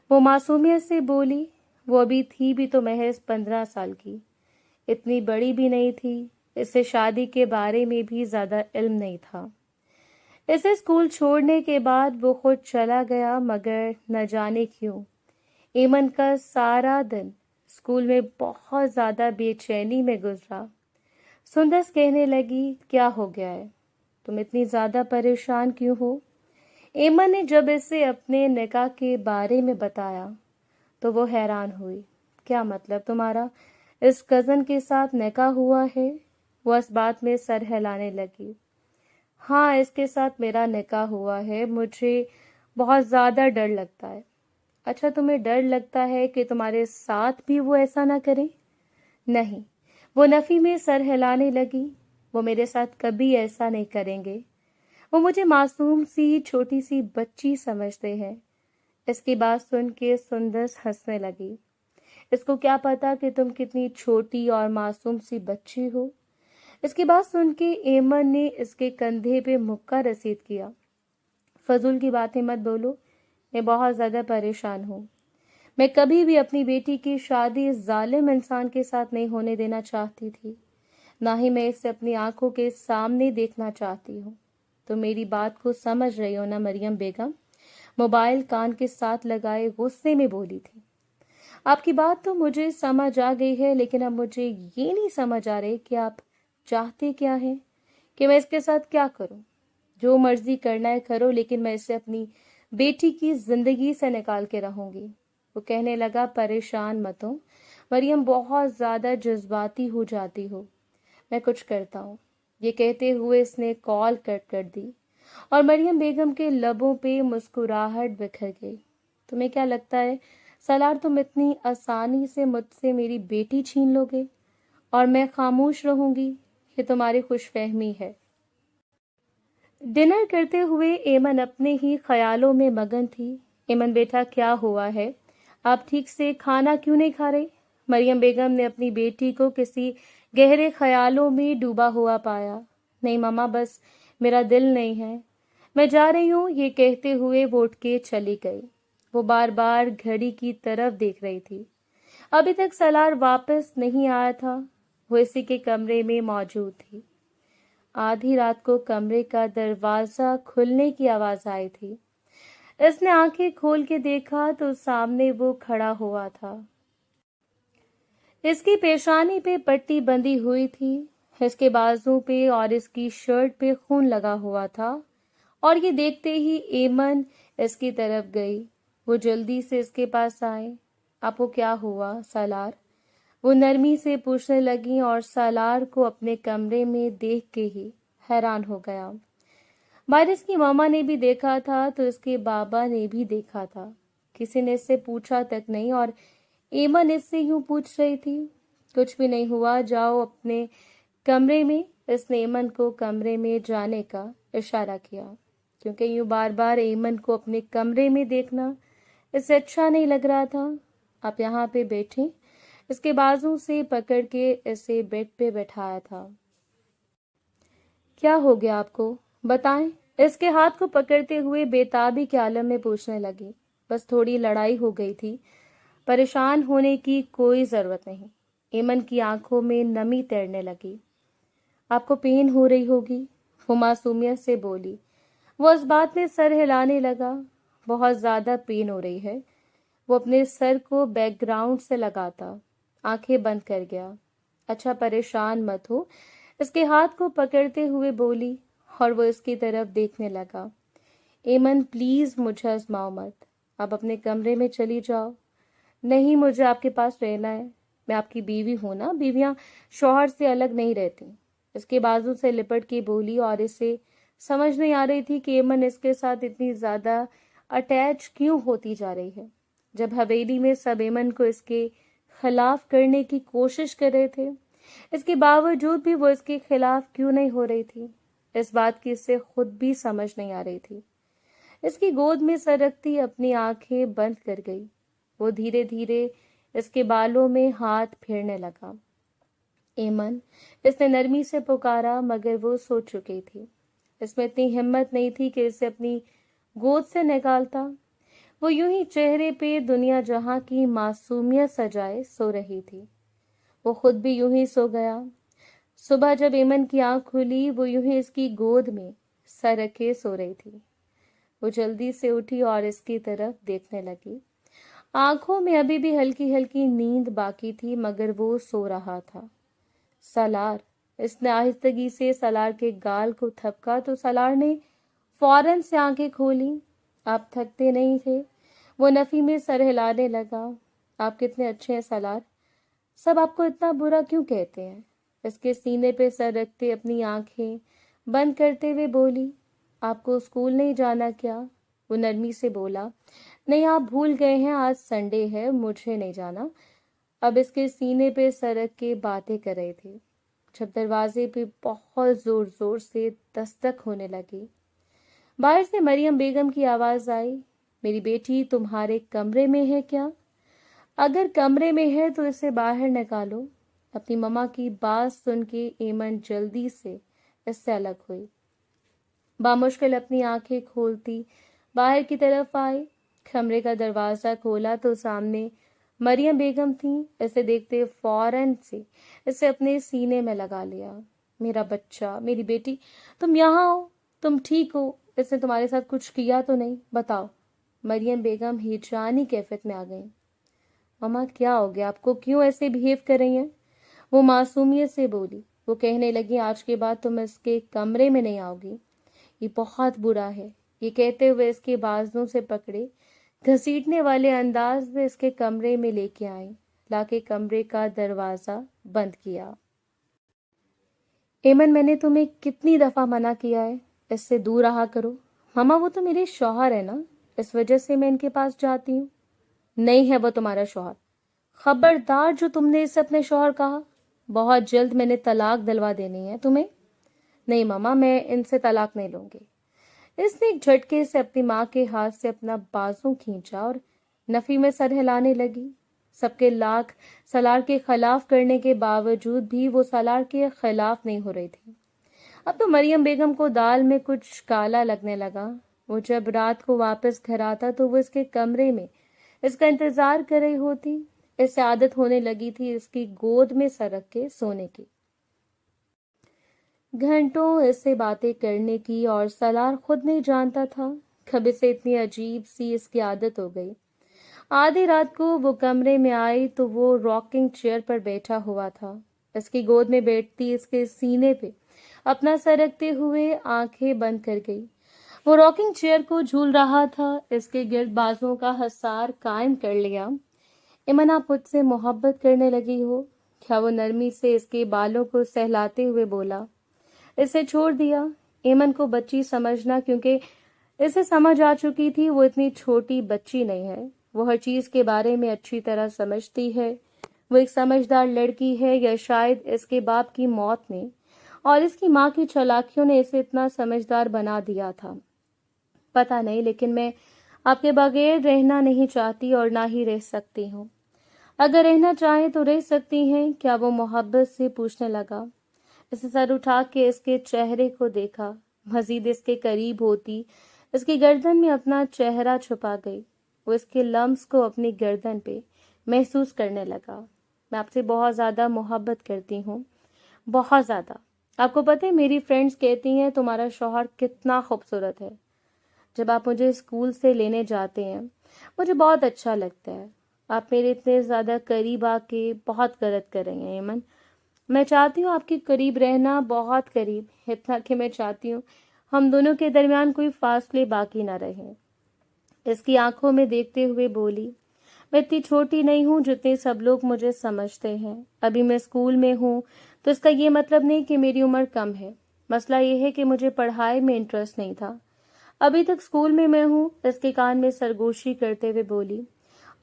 वो मासूमियत से बोली। वो अभी थी भी तो महज 15 साल की, इतनी बड़ी भी नहीं थी। इसे शादी के बारे में भी ज्यादा इल्म नहीं था। इसे स्कूल छोड़ने के बाद वो खुद चला गया, मगर न जाने क्यों एमन का सारा दिन स्कूल में बहुत ज्यादा बेचैनी में गुजरा। सुंदस कहने लगी, क्या हो गया है? तुम इतनी ज्यादा परेशान क्यों हो? एमन ने जब इसे अपने निकाह के बारे में बताया तो वो हैरान हुई। क्या मतलब तुम्हारा इस कजन के साथ निकाह हुआ है? वो इस बात में सर हिलाने लगी। हाँ, इसके साथ मेरा निकाह हुआ है। मुझे बहुत ज्यादा डर लगता है। अच्छा, तुम्हें डर लगता है कि तुम्हारे साथ भी वो ऐसा ना करे? नहीं, वो नफी में सर हिलाने लगी। वो मेरे साथ कभी ऐसा नहीं करेंगे। वो मुझे मासूम सी छोटी सी बच्ची समझते हैं। इसकी बात सुन के सुंदस हंसने लगी। इसको क्या पता कि तुम कितनी छोटी और मासूम सी बच्ची हो। इसकी बात सुन के एमन ने इसके कंधे पे मुक्का रसीद किया। फजूल की बातें मत बोलो, मैं बहुत ज्यादा परेशान हूँ। मैं कभी भी अपनी बेटी की शादी इस जालिम इंसान के साथ नहीं होने देना चाहती थी, ना ही मैं इसे अपनी आंखों के सामने देखना चाहती हूँ। तो मेरी बात को समझ रही हो ना मरियम बेगम? मोबाइल कान के साथ लगाए गुस्से में बोली थी। आपकी बात तो मुझे समझ आ गई है, लेकिन अब मुझे ये नहीं समझ आ रही कि आप चाहते क्या हैं, कि मैं इसके साथ क्या करूं। जो मर्जी करना है करो, लेकिन मैं इसे अपनी बेटी की जिंदगी से निकाल के रहूंगी। वो कहने लगा, परेशान मत हो मरियम, बहुत ज्यादा जज्बाती हो जाती हो। मैं कुछ करता हूँ। ये कहते हुए इसने कॉल कट कर दी और मरियम बेगम के लबों पे मुस्कुराहट बिखर गई। तुम्हें क्या लगता है सलार, तुम इतनी आसानी से मुझसे मेरी बेटी छीन लोगे और मैं खामोश रहूंगी? ये तुम्हारी खुशफहमी है। डिनर करते हुए एमन अपने ही ख्यालों में मगन थी। एमन बेटा, क्या हुआ है? आप ठीक से खाना क्यों नहीं खा रहे? मरियम बेगम ने अपनी बेटी को किसी गहरे ख्यालों में डूबा हुआ पाया। نہیں ماما، بس میرا دل نہیں ہے، میں جا رہی ہوں، یہ کہتے ہوئے وہ اٹھ کے چلی گئی۔ وہ بار بار گھڑی کی طرف دیکھ رہی تھی۔ ابھی تک سالار واپس نہیں آیا تھا۔ وہ اسی کے کمرے میں موجود تھی۔ آدھی رات کو کمرے کا دروازہ کھلنے کی آواز آئی تھی۔ اس نے آنکھیں کھول کے دیکھا تو سامنے وہ کھڑا ہوا تھا۔ اس کی پیشانی پہ پٹی بندھی ہوئی تھی، اس کے بازو پہ اور اس کی شرٹ پہ خون لگا ہوا تھا، اور یہ دیکھتے ہی ایمن اس کی طرف گئی۔ وہ جلدی سے اس کے پاس آئے۔ آپ کو کیا ہوا سالار؟ وہ نرمی سے پوچھنے لگی، اور سالار کو اپنے کمرے میں دیکھ کے ہی حیران ہو گیا۔ باہر اس کی ماما نے بھی دیکھا تھا تو اس کے بابا نے بھی دیکھا تھا، کسی نے اس سے پوچھا تک نہیں، اور ایمن اس سے یوں پوچھ رہی تھی، کچھ بھی نہیں ہوا، جاؤ اپنے کمرے میں۔ اس نے ایمن کو کمرے میں جانے کا اشارہ کیا، کیونکہ یوں بار بار ایمن کو اپنے کمرے میں دیکھنا اسے اچھا نہیں لگ رہا تھا۔ آپ یہاں پہ بیٹھیں۔ اس کے بازو سے پکڑ کے اسے بیڈ پہ بٹھایا تھا۔ کیا ہو گیا آپ کو؟ بتائیں۔ اس کے ہاتھ کو پکڑتے ہوئے بےتابی کے عالم میں پوچھنے لگی۔ بس تھوڑی لڑائی ہو گئی تھی، پریشان ہونے کی کوئی ضرورت نہیں۔ ایمن کی آنکھوں میں نمی تیرنے لگی۔ آپ کو پین ہو رہی ہوگی، وہ معصومیت سے بولی۔ وہ اس بات میں سر ہلانے لگا۔ بہت زیادہ پین ہو رہی ہے۔ وہ اپنے سر کو بیک گراؤنڈ سے لگاتا آنکھیں بند کر گیا۔ اچھا پریشان مت ہو، اس کے ہاتھ کو پکڑتے ہوئے بولی، اور وہ اس کی طرف دیکھنے لگا۔ ایمن پلیز مجھے آزماؤ مت، آپ اپنے کمرے میں چلی جاؤ۔ نہیں، مجھے آپ کے پاس رہنا ہے، میں آپ کی بیوی ہوں نا، بیویاں شوہر سے الگ نہیں رہتی۔ اس کے بازو سے لپٹ کے بولی، اور اسے سمجھ نہیں آ رہی تھی کہ ایمن اس کے ساتھ اتنی زیادہ اٹیچ کیوں ہوتی جا رہی ہے، جب حویلی میں سب ایمن کو اس کے خلاف کرنے کی کوشش کر رہے تھے۔ اس کے باوجود بھی وہ اس کے خلاف کیوں نہیں ہو رہی تھی، اس بات کی اسے خود بھی سمجھ نہیں آ رہی تھی۔ اس کی گود میں سر رکھتی اپنی آنکھیں بند کر گئی۔ وہ دھیرے دھیرے اس کے بالوں میں ہاتھ پھیرنے لگا۔ ایمن، اس نے نرمی سے پکارا، مگر وہ سو چکی تھی۔ اس میں اتنی ہمت نہیں تھی کہ اسے اپنی گود سے نکالتا۔ وہ یوں ہی چہرے پہ دنیا جہاں کی معصومیت سجائے سو رہی تھی۔ وہ خود بھی یوں ہی سو گیا۔ صبح جب ایمن کی آنکھ کھلی، وہ یوں ہی اس کی گود میں سر رکھے سو رہی تھی۔ وہ جلدی سے اٹھی اور اس کی طرف دیکھنے لگی۔ آنکھوں میں ابھی بھی ہلکی ہلکی نیند باقی تھی، مگر وہ سو رہا تھا۔ سالار، اس نے آہستگی سے سالار کے گال کو تھپکا تو سالار نے فوراً سے آنکھیں کھولی۔ آپ تھکتے نہیں تھے؟ وہ نفی میں سر ہلانے لگا۔ آپ کتنے اچھے ہیں سالار، سب آپ کو اتنا برا کیوں کہتے ہیں؟ اس کے سینے پہ سر رکھتے اپنی آنکھیں بند کرتے ہوئے بولی، آپ کو اسکول نہیں جانا کیا؟ وہ نرمی سے بولا، نہیں آپ بھول گئے ہیں، آج سنڈے ہے، مجھے نہیں جانا۔ اب اس کے سینے پہ سر رکھ کے باتیں کر رہے تھے، جب دروازے پہ بہت زور زور سے دستک ہونے لگی۔ باہر سے مریم بیگم کی آواز آئی، میری بیٹی تمہارے کمرے میں ہے کیا؟ اگر کمرے میں ہے تو اسے باہر نکالو۔ اپنی ماما کی بات سن کے ایمن جلدی سے اس سے الگ ہوئی۔ بامشکل اپنی آنکھیں کھولتی باہر کی طرف آئی۔ کمرے کا دروازہ کھولا تو سامنے مریم بیگم تھیں۔ اسے دیکھتے فوراً سے اسے اپنے سینے میں لگا لیا۔ میرا بچہ، میری بیٹی، تم یہاں ہو، تم ٹھیک ہو؟ اس نے تمہارے ساتھ کچھ کیا تو نہیں؟ بتاؤ۔ مریم بیگم ہیجانی کیفیت میں آ گئیں۔ ماما کیا ہو گیا آپ کو، کیوں ایسے بہیو کر رہی ہیں؟ وہ معصومیت سے بولی۔ وہ کہنے لگی، آج کے بعد تم اس کے کمرے میں نہیں آؤ گی، یہ بہت برا ہے۔ یہ کہتے ہوئے اس کے بازوں سے پکڑے گھسیٹنے والے انداز میں اس کے کمرے میں لے کے آئیں، لا کے کمرے کا دروازہ بند کیا۔ ایمن، میں نے تمہیں کتنی دفعہ منع کیا ہے اس سے دور رہا کرو۔ ماما وہ تو میرے شوہر ہے نا، اس وجہ سے میں ان کے پاس جاتی ہوں۔ نہیں ہے وہ تمہارا شوہر۔ خبردار جو تم نے اسے اپنے شوہر کہا، بہت جلد میں نے طلاق دلوا دینی ہے تمہیں۔ نہیں ماما، میں ان سے طلاق نہیں لوں گی۔ اس نے ایک جھٹکے سے اپنی ماں کے ہاتھ سے اپنا بازو کھینچا اور نفی میں سر ہلانے لگی۔ سب کے لاکھ سالار کے خلاف کرنے کے باوجود بھی وہ سالار کے خلاف نہیں ہو رہی تھی۔ اب تو مریم بیگم کو دال میں کچھ کالا لگنے لگا۔ وہ جب رات کو واپس گھر آتا تو وہ اس کے کمرے میں اس کا انتظار کر رہی ہوتی۔ اس سے عادت ہونے لگی تھی اس کی گود میں سر رکھ کے سونے کی، گھنٹوں اس سے باتیں کرنے کی، اور سالار خود نہیں جانتا تھا کب اسے اتنی عجیب سی اس کی عادت ہو گئی۔ آدھی رات کو وہ کمرے میں آئی تو وہ راکنگ چیئر پر بیٹھا ہوا تھا۔ اس کی گود میں بیٹھتی اس کے سینے پہ اپنا سر رکھتے ہوئے آنکھیں بند کر گئی۔ وہ راکنگ چیئر کو جھول رہا تھا، اس کے گرد بازوں کا حصار قائم کر لیا۔ ایمن، آپ مجھ سے محبت کرنے لگی ہو کیا؟ وہ نرمی سے اس کے بالوں کو سہلاتے ہوئے بولا۔ اسے چھوڑ دیا۔ ایمن کو بچی سمجھنا، کیونکہ اسے سمجھ آ چکی تھی وہ اتنی چھوٹی بچی نہیں ہے، وہ ہر چیز کے بارے میں اچھی طرح سمجھتی ہے۔ وہ ایک سمجھدار لڑکی ہے، یا شاید اس کے باپ کی موت نے اور اس کی ماں کی چالاکیوں نے اسے اتنا سمجھدار بنا دیا تھا، پتہ نہیں، لیکن میں آپ کے بغیر رہنا نہیں چاہتی اور نہ ہی رہ سکتی ہوں۔ اگر رہنا چاہیں تو رہ سکتی ہیں کیا؟ وہ محبت سے پوچھنے لگا۔ اسے سر اٹھا کے اس کے چہرے کو دیکھا، مزید اس کے قریب ہوتی اس کی گردن میں اپنا چہرہ چھپا گئی۔ وہ اس کے لمس کو اپنی گردن پہ محسوس کرنے لگا۔ میں آپ سے بہت زیادہ محبت کرتی ہوں، بہت زیادہ۔ آپ کو پتہ ہے میری فرینڈز کہتی ہیں تمہارا شوہر کتنا خوبصورت ہے۔ جب آپ مجھے اسکول سے لینے جاتے ہیں مجھے بہت اچھا لگتا ہے۔ آپ میرے اتنے زیادہ قریب آ کے بہت غلط کر رہی ہیں ایمن۔ میں چاہتی ہوں آپ کے قریب رہنا، بہت قریب، اتنا کہ میں چاہتی ہوں ہم دونوں کے درمیان کوئی فاصلے باقی نہ رہیں۔ اس کی آنکھوں میں دیکھتے ہوئے بولی، میں اتنی چھوٹی نہیں ہوں جتنے سب لوگ مجھے سمجھتے ہیں۔ ابھی میں اسکول میں ہوں تو اس کا یہ مطلب نہیں کہ میری عمر کم ہے۔ مسئلہ یہ ہے کہ مجھے پڑھائی میں انٹرسٹ نہیں تھا۔ ابھی تک اسکول میں ہوں، اس کے کان میں سرگوشی کرتے ہوئے بولی،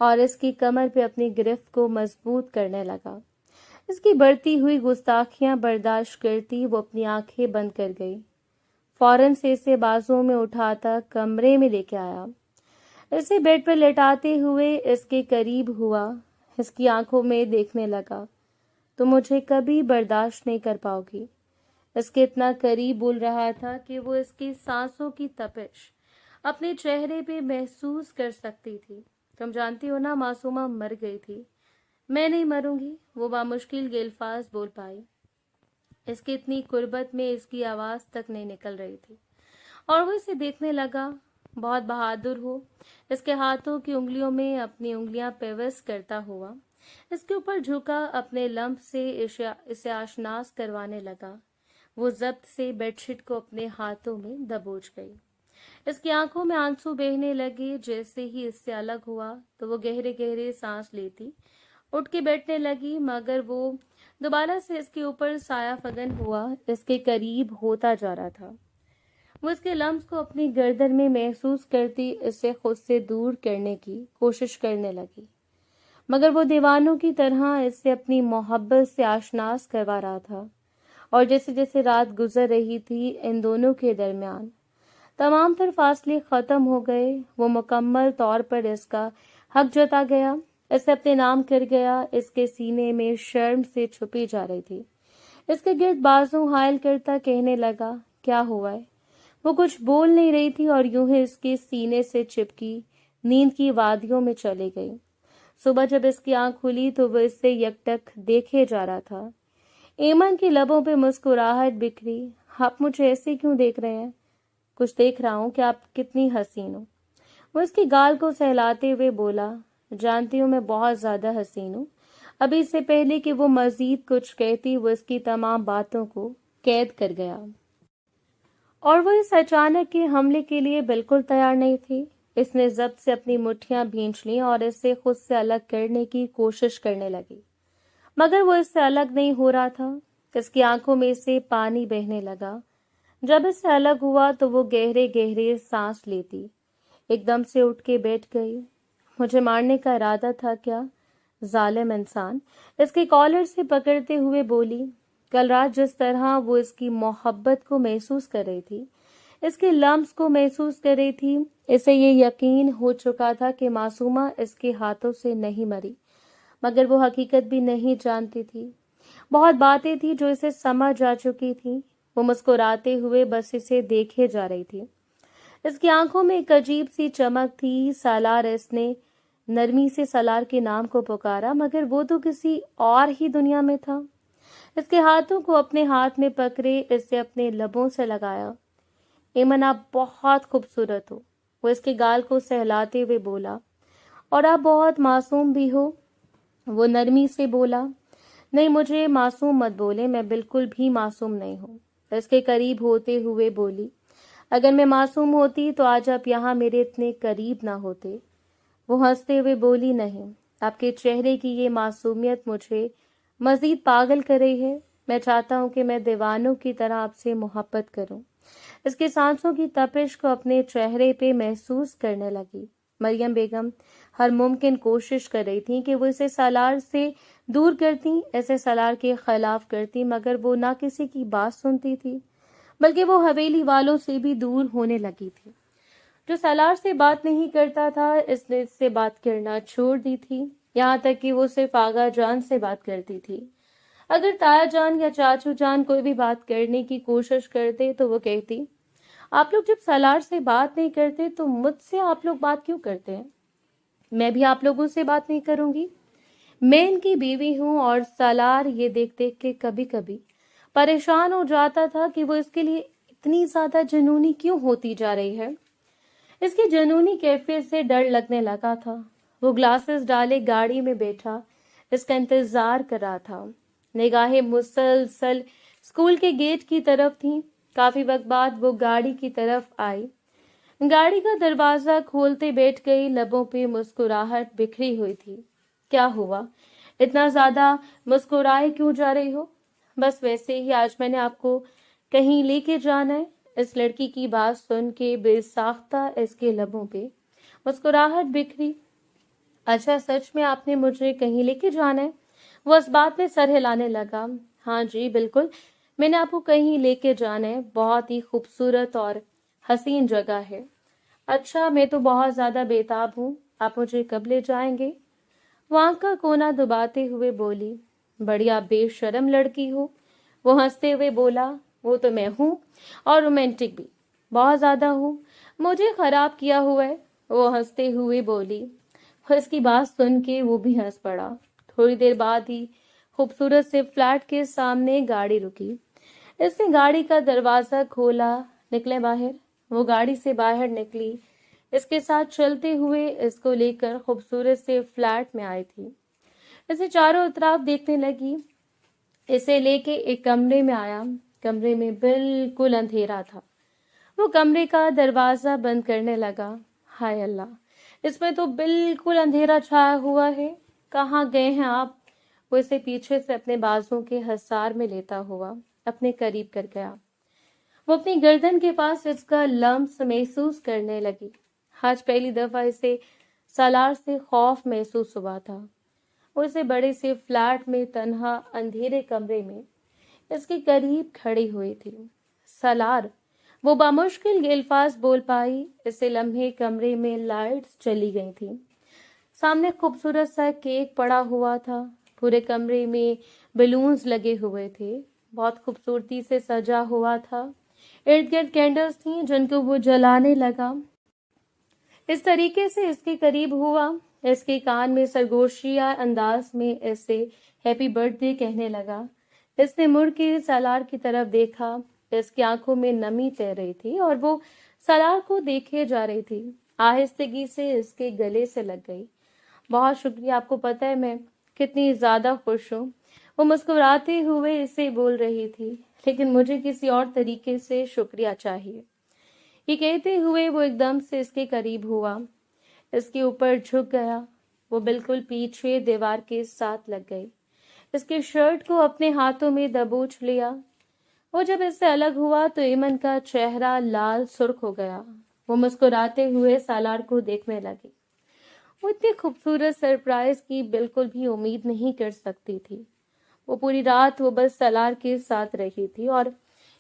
اور اس کی کمر پہ اپنی گرفت کو مضبوط کرنے لگا۔ اس کی بڑھتی ہوئی گستاخیاں برداشت کرتی وہ اپنی آنکھیں بند کر گئی۔ فوراً سے اسے بازوں میں اٹھاتا کمرے میں لے کے آیا، اسے بیڈ پر لٹاتے ہوئے اس کے قریب ہوا، اس کی آنکھوں میں دیکھنے لگا۔ تو مجھے کبھی برداشت نہیں کر پاؤ گی۔ اس کے اتنا قریب بول رہا تھا کہ وہ اس کی سانسوں کی تپش اپنے چہرے پہ محسوس کر سکتی تھی۔ تم جانتی ہو نا معصومہ مر گئی تھی۔ میں نہیں مروں گی، وہ بامشکل یہ الفاظ بول پائی۔ اس کی اتنی قربت میں اس کی آواز تک نہیں نکل رہی تھی، اور وہ اسے دیکھنے لگا۔ بہت بہادر ہو، اس کے ہاتھوں کی انگلیوں میں اپنی انگلیاں پیوست کرتا ہوا اس کے اوپر جھکا، اپنے لمب سے اسے آشناس کروانے لگا۔ وہ ضبط سے بیڈ شیٹ کو اپنے ہاتھوں میں دبوچ گئی۔ اس کی آنکھوں میں آنسو بہنے لگے۔ جیسے ہی اس سے الگ ہوا تو وہ گہرے گہرے سانس لیتی اٹھ کے بیٹھنے لگی، مگر وہ دوبارہ سے اس کے اوپر سایہ فگن ہوا، اس کے قریب ہوتا جا رہا تھا۔ وہ اس کے لمس کو اپنی گردن میں محسوس کرتی اسے خود سے دور کرنے کی کوشش کرنے لگی، مگر وہ دیوانوں کی طرح اس سے اپنی محبت سے آشناس کروا رہا تھا۔ اور جیسے جیسے رات گزر رہی تھی ان دونوں کے درمیان تمام تر فاصلے ختم ہو گئے۔ وہ مکمل طور پر اس کا حق جتا گیا، اسے اپنے نام کر گیا۔ اس کے سینے میں شرم سے چھپی جا رہی تھی۔ اس کے گرد بازوں حائل کرتا کہنے لگا، کیا ہوا ہے؟ وہ کچھ بول نہیں رہی تھی اور یوں ہی اس کے سینے سے چپکی نیند کی وادیوں میں چلی گئی۔ صبح جب اس کی آنکھ کھلی تو وہ اس سے یکٹک دیکھے جا رہا تھا۔ ایمن کی لبوں پہ مسکراہٹ بکھری۔ آپ مجھے ایسے کیوں دیکھ رہے ہیں؟ کچھ دیکھ رہا ہوں کہ آپ کتنی حسین ہو۔ وہ اس کی گال کو سہلاتے ہوئے بولا، جانتی ہوں میں بہت زیادہ حسین ہوں۔ ابھی اس سے پہلے کہ وہ مزید کچھ کہتی وہ اس کی تمام باتوں کو قید کر گیا، اور وہ اس اچانک کے حملے کے لیے بالکل تیار نہیں تھی۔ اس نے ضبط سے اپنی مٹھیاں بھینچ لیں اور اسے خود سے الگ کرنے کی کوشش کرنے لگی، مگر وہ اس سے الگ نہیں ہو رہا تھا۔ اس کی آنکھوں میں سے پانی بہنے لگا۔ جب اس سے الگ ہوا تو وہ گہرے گہرے سانس لیتی ایک دم سے اٹھ کے بیٹھ گئی۔ مجھے مارنے کا ارادہ تھا کیا؟ ظالم انسان، اس کے کالر سے پکڑتے ہوئے بولی۔ کل رات جس طرح وہ اس کی محبت کو محسوس کر رہی تھی، اس کے لمس کو محسوس کر رہی تھی، اسے یہ یقین ہو چکا تھا کہ معصومہ اس کے ہاتھوں سے نہیں مری، مگر وہ حقیقت بھی نہیں جانتی تھی۔ بہت باتیں تھیں جو اسے سمجھ آ چکی تھی، वो मुस्कुराते हुए बस इसे देखे जा रही थी। इसकी आंखों में एक अजीब सी चमक थी। सालार, इसने नरमी से सालार के नाम को पुकारा, मगर वो तो किसी और ही दुनिया में था। इसके हाथों को अपने हाथ में पकड़े इसे अपने लबों से लगाया। एमन, आप बहुत खूबसूरत हो, वो इसके गाल को सहलाते हुए बोला। और आप बहुत मासूम भी हो, वो नरमी से बोला। नहीं, मुझे मासूम मत बोले, मैं बिल्कुल भी मासूम नहीं हूँ, इसके करीब होते हुए बोली। अगर मैं मासूम होती तो आज आप यहाँ मेरे इतने करीब ना होते। वो हंसते हुए बोली, नहीं, आपके चेहरे की ये मासूमियत मुझे मजीद पागल कर रही है। मैं चाहता हूँ कि मैं दीवानों की तरह आपसे मोहब्बत करूँ। इसके सांसों की तपिश को अपने चेहरे पे महसूस करने लगी। मरियम बेगम हर मुमकिन कोशिश कर रही थी कि वो इसे सालार से दूर करती, ऐसे सालार के खिलाफ करती, मगर वो ना किसी की बात सुनती थी, बल्कि वो हवेली वालों से भी दूर होने लगी थी। जो सालार से बात नहीं करता था, इसने इससे बात करना छोड़ दी थी। यहाँ तक कि वो सिर्फ आगा जान से बात करती थी। अगर ताया जान या चाचू जान कोई भी बात करने की कोशिश करते तो वो कहती, आप लोग जब सालार से बात नहीं करते तो मुझसे आप लोग बात क्यों करते हैं? मैं भी आप लोगों से बात नहीं करूंगी। मैं इनकी बीवी हूँ। और सालार ये देख देख के कभी कभी परेशान हो जाता था कि वो इसके लिए इतनी ज्यादा जुनूनी क्यों होती जा रही है। इसकी जुनूनी कैफियत से डर लगने लगा था। वो ग्लासेस डाले गाड़ी में बैठा इसका इंतजार कर रहा था। निगाहें मुसलसल स्कूल के गेट की तरफ थीं। काफी वक्त बाद वो गाड़ी की तरफ आई। गाड़ी का दरवाजा खोलते बैठ गई। लबों पे मुस्कुराहट बिखरी हुई थी। क्या हुआ, इतना ज्यादा मुस्कुराए क्यों जा रही हो? बस वैसे ही, आज मैंने आपको कहीं लेके जाना है। इस लड़की की बात सुन के बेसाख्ता इसके लबों पे मुस्कुराहट बिखरी। अच्छा, सच में आपने मुझे कहीं लेके जाना है? वो इस बात में सर हिलाने लगा। हाँ जी, बिल्कुल, मैंने आपको कहीं लेके जाना है। बहुत ही खूबसूरत और हसीन जगह है। अच्छा, मैं तो बहुत ज्यादा बेताब हूँ, आप मुझे कब ले जाएंगे? वो आंख का कोना दबाते हुए बोली। बढ़िया बेशरम लड़की हो, वो हंसते हुए बोला। वो तो मैं हूँ, और रोमांटिक भी बहुत ज्यादा हूँ। मुझे खराब किया हुआ है, वो हंसते हुए बोली। इसकी बात सुन के वो भी हंस पड़ा। थोड़ी देर बाद ही खूबसूरत से फ्लैट के सामने गाड़ी रुकी। इसने गाड़ी का दरवाजा खोला, निकले बाहर। वो गाड़ी से बाहर निकली, इसके साथ चलते हुए इसको लेकर खूबसूरत से फ्लैट में आई थी। इसे चारों तरफ देखने लगी। इसे लेके एक कमरे में आया। कमरे में बिल्कुल अंधेरा था। वो कमरे का दरवाजा बंद करने लगा। हाय अल्लाह, इसमें तो बिल्कुल अंधेरा छाया हुआ है। कहाँ गए हैं आप? वो इसे पीछे से अपने बाजू के हसार में लेता हुआ अपने करीब कर गया। वो अपनी गर्दन के पास इसका लम्स महसूस करने लगी। आज पहली दफा इसे सालार से खौफ महसूस हुआ था। वो इसे बड़े से फ्लैट में तन्हा अंधेरे कमरे में इसके करीब खड़ी हुई थी। सालार, वो बामुश्किल ये अल्फाज बोल पाई। इसे लम्हे कमरे में लाइट्स चली गई थी। सामने खूबसूरत सा केक पड़ा हुआ था। पूरे कमरे में बलून्स लगे हुए थे, बहुत खूबसूरती से सजा हुआ था। इर्द गिर्द कैंडल्स थी जिनको वो जलाने लगा। इस तरीके से इसके करीब हुआ। इसके कान में सरगोशिया अंदाज में ऐसे हैप्पी बर्थडे कहने लगा। इसने मुड़ के सालार की तरफ देखा। इसकी आंखों में नमी तैर रही थी और वो सालार को देखे जा रही थी। आहिस्तगी से इसके गले से लग गई। बहुत शुक्रिया, आपको पता है मैं कितनी ज्यादा खुश हूँ। वो मुस्कुराते हुए इसे बोल रही थी, लेकिन मुझे किसी और तरीके से शुक्रिया चाहिए। ये कहते हुए वो एकदम से इसके करीब हुआ, इसके ऊपर झुक गया। वो बिल्कुल पीछे दीवार के साथ लग गई। इसके शर्ट को अपने हाथों में दबोच लिया। वो जब इससे अलग हुआ तो ईमन का चेहरा लाल सुर्ख हो गया। वो मुस्कुराते हुए सालार को देखने लगी। वो इतनी खूबसूरत सरप्राइज की बिल्कुल भी उम्मीद नहीं कर सकती थी। वो पूरी रात वो बस सालार के साथ रही थी और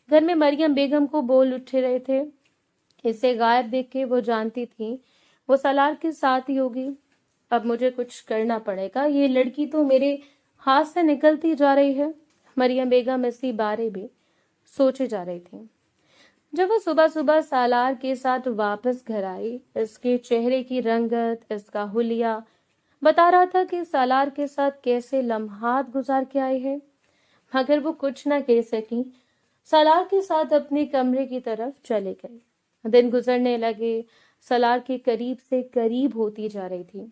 घर में मरियम बेगम को बोल उठे रहे थे। इसे गायब देख के वो जानती थी वो सालार के साथ ही होगी। अब मुझे कुछ करना पड़ेगा, ये लड़की तो मेरे हाथ से निकलती जा रही है। मरियम बेगम इसी बारे में सोचे जा रही थी। जब वो सुबह सुबह सालार के साथ वापस घर आई, इसके चेहरे की रंगत, इसका हुलिया बता रहा था कि सालार के साथ कैसे लम्हात गुजार के आई है। मगर वो कुछ न कह सकी। सालार के साथ अपने कमरे की तरफ चले गए। दिन गुजरने लगे, सालार के करीब से करीब होती जा रही थी।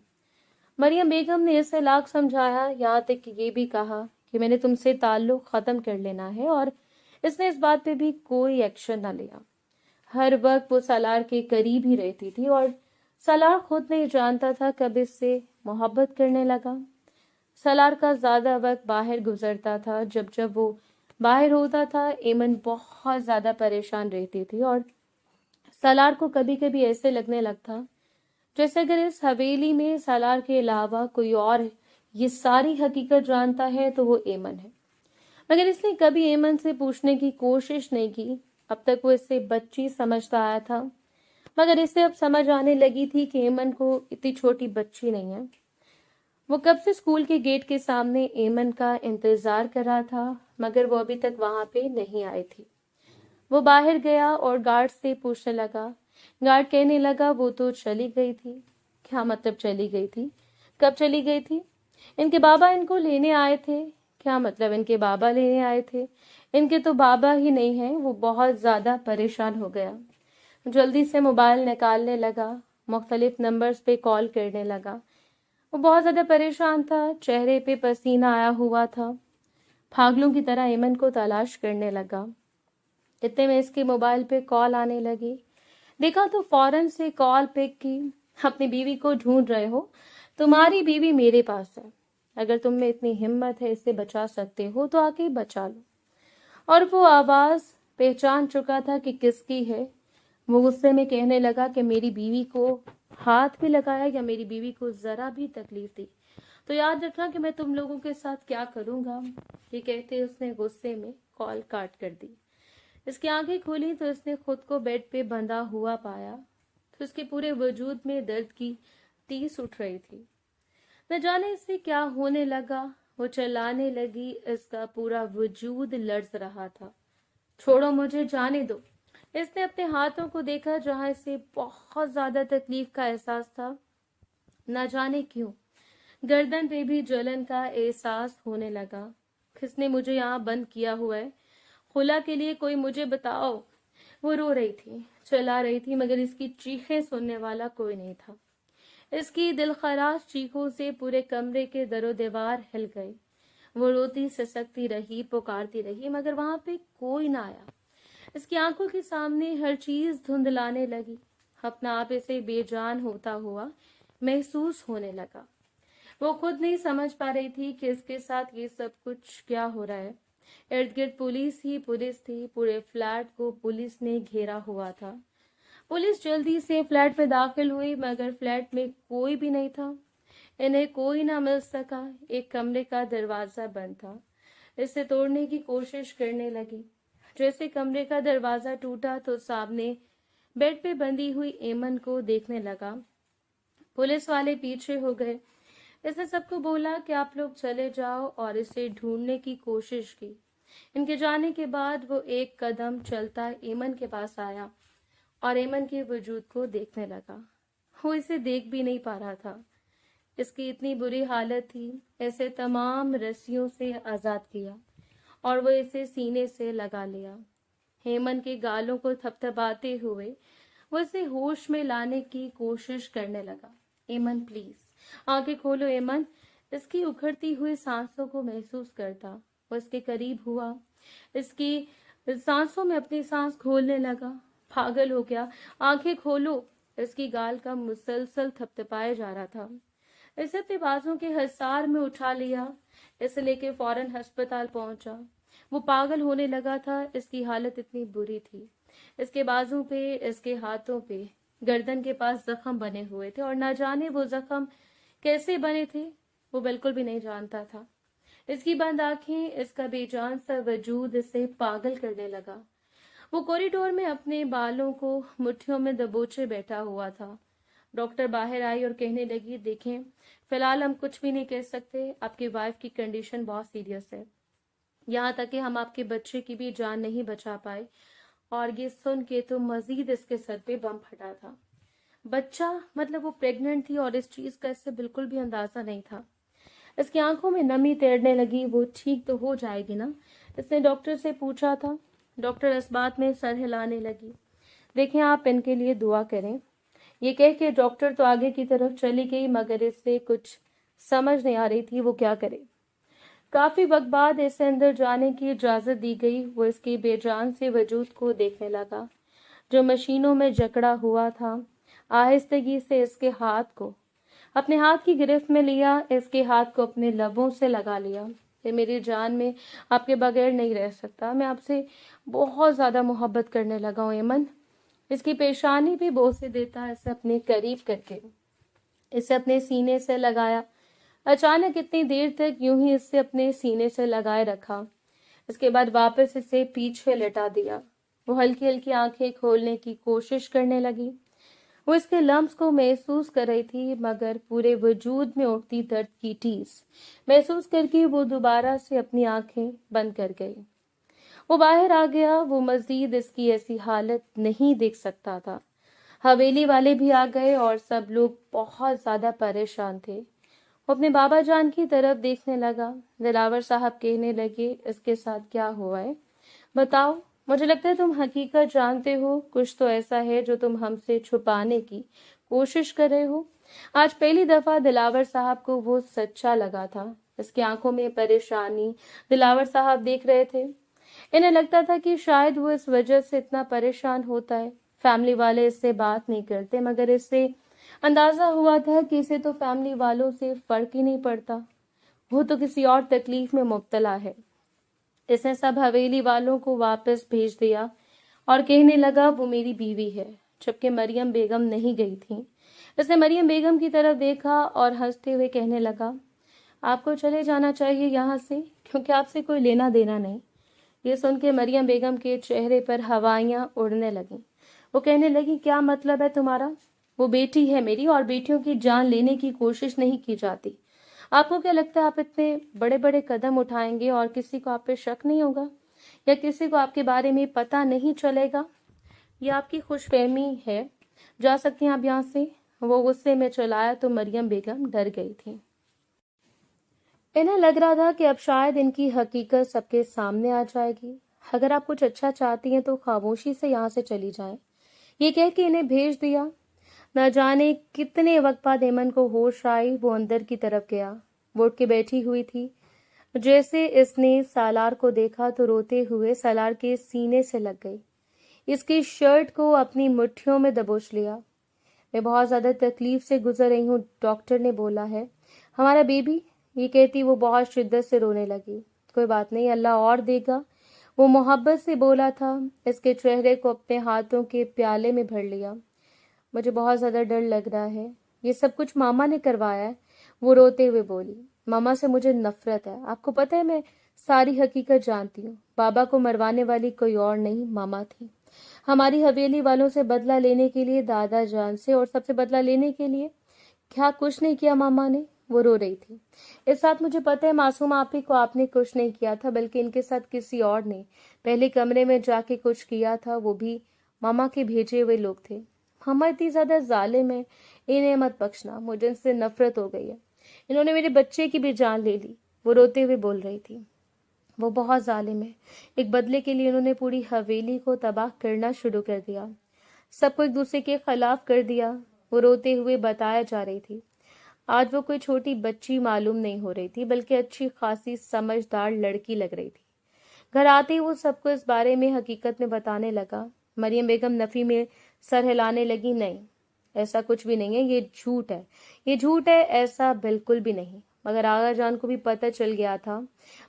मरियम बेगम ने इसे लाख समझाया, यहाँ तक कि ये भी कहा कि मैंने तुमसे ताल्लुक खत्म कर लेना है, और इसने इस बात पे भी कोई एक्शन न लिया। हर वक्त वो सालार के करीब ही रहती थी और सालार खुद नहीं जानता था कब इससे मोहब्बत करने लगा। सालार का ज्यादा वक्त बाहर गुजरता था। जब जब वो बाहर होता था, एमन बहुत ज्यादा परेशान रहती थी और सालार को कभी कभी ऐसे लगने लगता जैसे अगर इस हवेली में सालार के अलावा कोई और ये सारी हकीकत जानता है तो वो एमन है। मगर इसने कभी एमन से पूछने की कोशिश नहीं की। अब तक वो इसे बच्ची समझता आया था, मगर इसे अब समझ आने लगी थी कि एमन को इतनी छोटी बच्ची नहीं है। वो कब से स्कूल के गेट के सामने एमन का इंतजार कर रहा था, मगर वो अभी तक वहां पे नहीं आई थी। वो बाहर गया और गार्ड से पूछने लगा। गार्ड कहने लगा वो तो चली गई थी। क्या मतलब चली गई थी? कब चली गई थी? इनके बाबा इनको लेने आए थे। क्या मतलब इनके बाबा लेने आए थे? इनके तो बाबा ही नहीं है। वो बहुत ज्यादा परेशान हो गया। जल्दी से मोबाइल निकालने लगा, मुख्तलिफ नंबर्स पे कॉल करने लगा। वो बहुत ज्यादा परेशान था, चेहरे पे पसीना आया हुआ था। पागलों की तरह एमन को तलाश करने लगा। इतने में इसके मोबाइल पे कॉल आने लगी। देखा तो फौरन से कॉल पिक की। अपनी बीवी को ढूंढ रहे हो? तुम्हारी बीवी मेरे पास है। अगर तुम में इतनी हिम्मत है इसे बचा सकते हो तो आके बचा लो। और वो आवाज पहचान चुका था कि किसकी है। वो गुस्से में कहने लगा कि मेरी बीवी को हाथ भी लगाया या मेरी बीवी को जरा भी तकलीफ दी तो याद रखना कि मैं तुम लोगों के साथ क्या करूंगा। ये कहते उसने गुस्से में कॉल काट कर दी। इसकी आंखें खुली तो इसने खुद को बेड पे बंधा हुआ पाया। तो इसके पूरे वजूद में दर्द की टीस उठ रही थी। न जाने इससे क्या होने लगा। वो चिल्लाने लगी, इसका पूरा वजूद लर्ज रहा था। छोड़ो मुझे, जाने दो। इसने अपने हाथों को देखा जहां इसे बहुत ज्यादा तकलीफ का एहसास था। न जाने क्यों गर्दन पे भी जलन का एहसास होने लगा। किसने मुझे यहाँ बंद किया हुआ है? खुला के लिए कोई मुझे बताओ। वो रो रही थी, चिल्ला रही थी, मगर इसकी चीखें सुनने वाला कोई नहीं था। इसकी दिलखराश चीखों से पूरे कमरे के दरो दीवार हिल गए। वो रोती सिसकती रही, पुकारती रही, मगर वहां पे कोई ना आया। इसकी आंखों के सामने हर चीज धुंधलाने लगी। अपना आप इसे बेजान होता हुआ महसूस होने लगा। वो खुद नहीं समझ पा रही थी कि इसके साथ ये सब कुछ क्या हो रहा है। इर्द गिर्द पुलिस ही पुलिस थी। पूरे फ्लैट को पुलिस ने घेरा हुआ था। पुलिस जल्दी से फ्लैट में दाखिल हुई, मगर फ्लैट में कोई भी नहीं था। इन्हें कोई ना मिल सका। एक कमरे का दरवाजा बंद था। इसे तोड़ने की कोशिश करने लगी। जैसे कमरे का दरवाजा टूटा तो सामने बेड पे बंधी हुई एमन को देखने लगा। पुलिस वाले पीछे हो गए। इसने सबको बोला कि आप लोग चले जाओ और इसे ढूंढने की कोशिश की। इनके जाने के बाद वो एक कदम चलता एमन के पास आया और एमन के वजूद को देखने लगा। वो इसे देख भी नहीं पा रहा था। इसकी इतनी बुरी हालत थी। इसे तमाम रस्सियों से आजाद किया और वो इसे सीने से लगा लिया। हेमन के गालों को थपथपाते हुए वो इसे होश में लाने की कोशिश करने लगा। एमन प्लीज, आंखें खोलो एमन। इसकी उखड़ती हुई सांसों को महसूस करता वो इसके करीब हुआ। इसकी सांसों में अपनी सांस खोलने लगा। पागल हो गया, आंखें खोलो। इसकी गाल का मुसलसल थपथपाया जा रहा था। इसे अपने बाजों के हिसार में उठा लिया। इसे लेके फौरन अस्पताल पहुंचा। वो पागल होने लगा था। इसकी हालत इतनी बुरी थी। इसके बाजू पे, इसके हाथों पे, गर्दन के पास जख्म बने हुए थे और न जाने वो जख्म कैसे बने थे वो बिल्कुल भी नहीं जानता था। इसकी बंद आंखें, इसका बेजान सा वजूद इसे पागल करने लगा। वो कॉरिडोर में अपने बालों को मुट्ठियों में दबोचे बैठा हुआ था। डॉक्टर बाहर आई और कहने लगी, देखें फिलहाल हम कुछ भी नहीं कह सकते। आपकी वाइफ की कंडीशन बहुत सीरियस है। यहाँ तक कि हम आपके बच्चे की भी जान नहीं बचा पाए। और ये सुन के तो मजीद इसके सर पे बम फटा था। बच्चा मतलब वो प्रेग्नेंट थी और इस चीज का इससे बिल्कुल भी अंदाजा नहीं था। इसकी आंखों में नमी तैरने लगी। वो ठीक तो हो जाएगी ना, इसने डॉक्टर से पूछा था। डॉक्टर इस बात में सर हिलाने लगी। देखें, आप इनके लिए दुआ करें। ये कह के डॉक्टर तो आगे की तरफ चली गई, मगर इससे कुछ समझ नहीं आ रही थी वो क्या करे। काफी वक्त बाद इसे अंदर जाने की इजाजत दी गई। वो इसके बेजान से वजूद को देखने लगा जो मशीनों में जकड़ा हुआ था। आहिस्तगी से इसके हाथ को अपने हाथ की गिरफ्त में लिया, इसके हाथ को अपने लबों से लगा लिया। ये मेरी जान में आपके बगैर नहीं रह सकता, मैं आपसे बहुत ज्यादा मोहब्बत करने लगा हूँ एमन। इसकी पेशानी भी बोसे देता इसे अपने करीब करके इसे अपने सीने से लगाया। अचानक इतनी देर तक यूं ही इससे अपने सीने से लगाए रखा। इसके बाद वापस इसे पीछे लेटा दिया। वो हल्की हल्की आंखें खोलने की कोशिश करने लगी। वो इसके लम्स को महसूस कर रही थी, मगर पूरे वजूद में उठती दर्द की टीस महसूस करके वो दोबारा से अपनी आंखें बंद कर गई। वो बाहर आ गया। वो मजीद इसकी ऐसी हालत नहीं देख सकता था। हवेली वाले भी आ गए और सब लोग बहुत ज्यादा परेशान थे। वो अपने बाबा जान की तरफ देखने लगा। दिलावर साहब कहने लगे, इसके साथ क्या हुआ है बताओ। मुझे लगता है तुम हकीकत जानते हो। कुछ तो ऐसा है जो तुम हमसे छुपाने की कोशिश कर रहे हो। आज पहली दफा दिलावर साहब को वो सच्चा लगा था। इसकी आंखों में परेशानी दिलावर साहब देख रहे थे। इन्हें लगता था कि शायद वो इस वजह से इतना परेशान होता है। फैमिली वाले इससे बात नहीं करते, मगर इससे अंदाजा हुआ था कि इसे तो फैमिली वालों से फर्क ही नहीं पड़ता। वो तो किसी और तकलीफ में मुब्तला है। इसने सब हवेली वालों को वापस भेज दिया और कहने लगा वो मेरी बीवी है, जबकि मरियम बेगम नहीं गई थी। इसने मरियम बेगम की तरफ देखा और हंसते हुए कहने लगा, आपको चले जाना चाहिए यहाँ से, क्योंकि आपसे कोई लेना देना नहीं। ये सुन के मरियम बेगम के चेहरे पर हवाइयां उड़ने लगीं। वो कहने लगी, क्या मतलब है तुम्हारा? वो बेटी है मेरी और बेटियों की जान लेने की कोशिश नहीं की जाती। आपको क्या लगता है आप इतने बड़े बड़े कदम उठाएंगे और किसी को आप पे शक नहीं होगा, या किसी को आपके बारे में पता नहीं चलेगा? ये आपकी खुशफहमी है। जा सकती हैं आप यहाँ से। वो गुस्से में चलाया तो मरियम बेगम डर गई थी। इन्हें लग रहा था कि अब शायद इनकी हकीकत सबके सामने आ जाएगी। अगर आप कुछ अच्छा चाहती हैं तो खामोशी से यहाँ से चली जाएं। ये कह के इन्हें भेज दिया। न जाने कितने वक्त बाद एमन को होश आई। वो अंदर की तरफ गया। वो उठ के बैठी हुई थी। जैसे इसने सालार को देखा तो रोते हुए सालार के सीने से लग गई। इसकी शर्ट को अपनी मुट्ठियों में दबोच लिया। मैं बहुत ज्यादा तकलीफ से गुजर रही हूँ, डॉक्टर ने बोला है। हमारा बेबी, ये कहती वो बहुत शिद्दत से रोने लगी। कोई बात नहीं, अल्लाह और देगा, वो मोहब्बत से बोला था। इसके चेहरे को अपने हाथों के प्याले में भर लिया। मुझे बहुत ज्यादा डर लग रहा है। ये सब कुछ मामा ने करवाया है, वो रोते हुए बोली। मामा से मुझे नफरत है। आपको पता है मैं सारी हकीकत जानती हूँ। बाबा को मरवाने वाली कोई और नहीं, मामा थी। हमारी हवेली वालों से बदला लेने के लिए, दादा जान से और सबसे बदला लेने के लिए। क्या कुछ नहीं किया मामा ने? वो रो रही थी। इस साथ मुझे पता है मासूम आपी को आपने कुछ नहीं किया था, बल्कि इनके साथ किसी और ने पहले कमरे में जाके कुछ किया था। वो भी मामा के भेजे हुए लोग थे। मामा इतनी ज्यादा जालिम है, इन्हें मत बख्शना। मुझे इनसे नफरत हो गई है। इन्होंने मेरे बच्चे की भी जान ले ली। वो रोते हुए बोल रही थी। वो बहुत जालिम है। एक बदले के लिए इन्होंने पूरी हवेली को तबाह करना शुरू कर दिया, सबको एक दूसरे के खिलाफ कर दिया। वो रोते हुए बताया जा रही थी। आज वो कोई छोटी बच्ची मालूम नहीं हो रही थी, बल्कि अच्छी खासी समझदार लड़की लग रही थी। घर आते ही वो सबको इस बारे में हकीकत में बताने लगा। मरियम बेगम नफी में सर हिलाने लगी। नहीं, ऐसा कुछ भी नहीं है, ये झूठ है, ये झूठ है, ऐसा बिल्कुल भी नहीं। मगर आगा जान को भी पता चल गया था।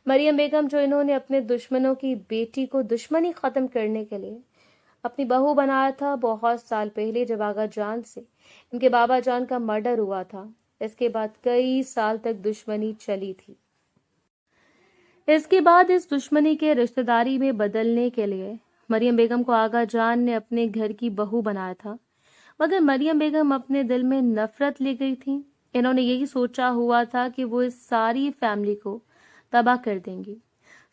मरियम बेगम, जो इन्होंने अपने दुश्मनों की बेटी को दुश्मनी खत्म करने के लिए अपनी बहू बनाया था, बहुत साल पहले जब आगा जान से इनके बाबा जान का मर्डर हुआ था, इसके बाद कई साल तक दुश्मनी चली थी। इसके बाद इस दुश्मनी के रिश्तेदारी में बदलने के लिए मरियम बेगम को आगा जान ने अपने घर की बहू बनाया था। मगर मरियम बेगम अपने दिल में नफरत ले गई थी। इन्होंने यही सोचा हुआ था कि वो इस सारी फैमिली को तबाह कर देंगी।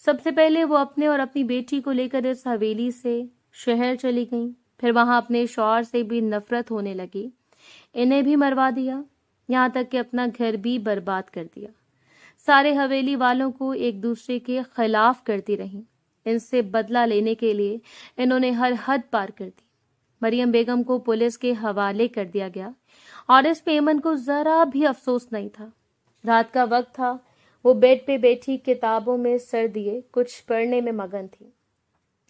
سب سے پہلے وہ اپنے اور اپنی بیٹی کو لے کر اس حویلی سے شہر چلی گئیں. پھر وہاں اپنے شوہر سے بھی نفرت ہونے لگی. انہیں بھی مروا دیا، یہاں تک کہ اپنا گھر بھی برباد کر دیا. سارے حویلی والوں کو ایک دوسرے کے خلاف کرتی رہیں. ان سے بدلہ لینے کے لیے انہوں نے ہر حد پار کر دی. مریم بیگم کو پولیس کے حوالے کر دیا گیا اور اس پہ ایمن کو ذرا بھی افسوس نہیں تھا. رات کا وقت تھا. وہ بیڈ پہ بیٹھی کتابوں میں سر دیے کچھ پڑھنے میں مگن تھی.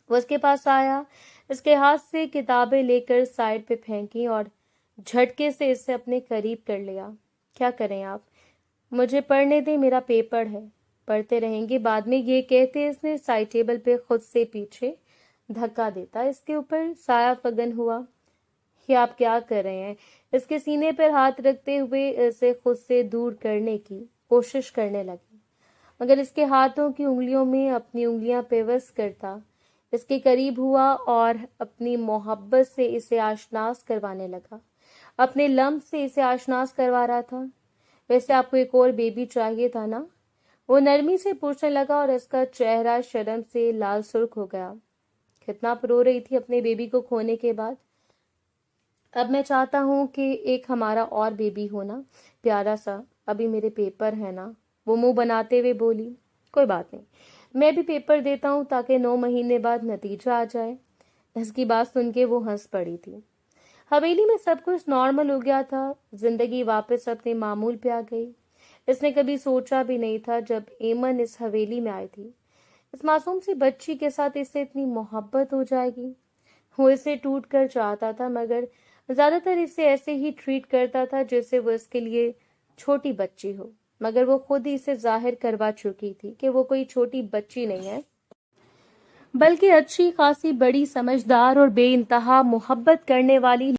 وہ اس کے پاس آیا، اس کے ہاتھ سے کتابیں لے کر سائڈ پہ پھینکی اور جھٹکے سے اسے اپنے قریب کر لیا. کیا کریں آپ؟ مجھے پڑھنے دیں، میرا پیپر ہے. پڑھتے رہیں گے بعد میں، یہ کہتے اس نے سائڈ ٹیبل پہ خود سے پیچھے دھکا دیتا اس کے اوپر سایہ فگن ہوا. یہ آپ کیا کر رہے ہیں؟ اس کے سینے پر ہاتھ رکھتے ہوئے اسے خود سے دور کرنے کی کوشش کرنے لگی، مگر اس کے ہاتھوں کی انگلیوں میں اپنی انگلیاں پیوست کرتا اس کے قریب ہوا اور اپنی محبت سے اسے آشناس کروانے لگا. اپنے لمب سے اسے آشناس کروا رہا تھا. ویسے آپ کو ایک اور بیبی چاہیے تھا نا؟ وہ نرمی سے پوچھنے لگا اور اس کا چہرہ شرم سے لال سرخ ہو گیا. کتنا رو رہی تھی اپنے بیبی کو کھونے کے بعد. اب میں چاہتا ہوں کہ ایک ہمارا اور بیبی ہونا، پیارا سا. ابھی میرے پیپر ہے نا، وہ منہ بناتے ہوئے بولی. کوئی بات نہیں، میں بھی پیپر دیتا ہوں تاکہ 9 مہینے بعد نتیجہ آ جائے. اس کی بات سن کے وہ ہنس پڑی تھی. حویلی میں سب کچھ نارمل ہو گیا تھا. زندگی واپس اپنے معمول پہ آ گئی. اس نے کبھی سوچا بھی نہیں تھا جب ایمن اس حویلی میں آئی تھی اس معصوم سی بچی کے ساتھ اسے اتنی محبت ہو جائے گی. وہ اسے ٹوٹ کر چاہتا تھا، مگر زیادہ تر اسے ایسے ہی ٹریٹ کرتا تھا جیسے وہ اس کے لیے چھوٹی بچی ہو. مگر وہ خود ہی اسے ظاہر کروا چکی تھی کہ وہ کوئی چھوٹی بچی نہیں ہے، بلکہ اچھی خاصی بڑی، سمجھدار اور بے انتہا محبت کرنے والی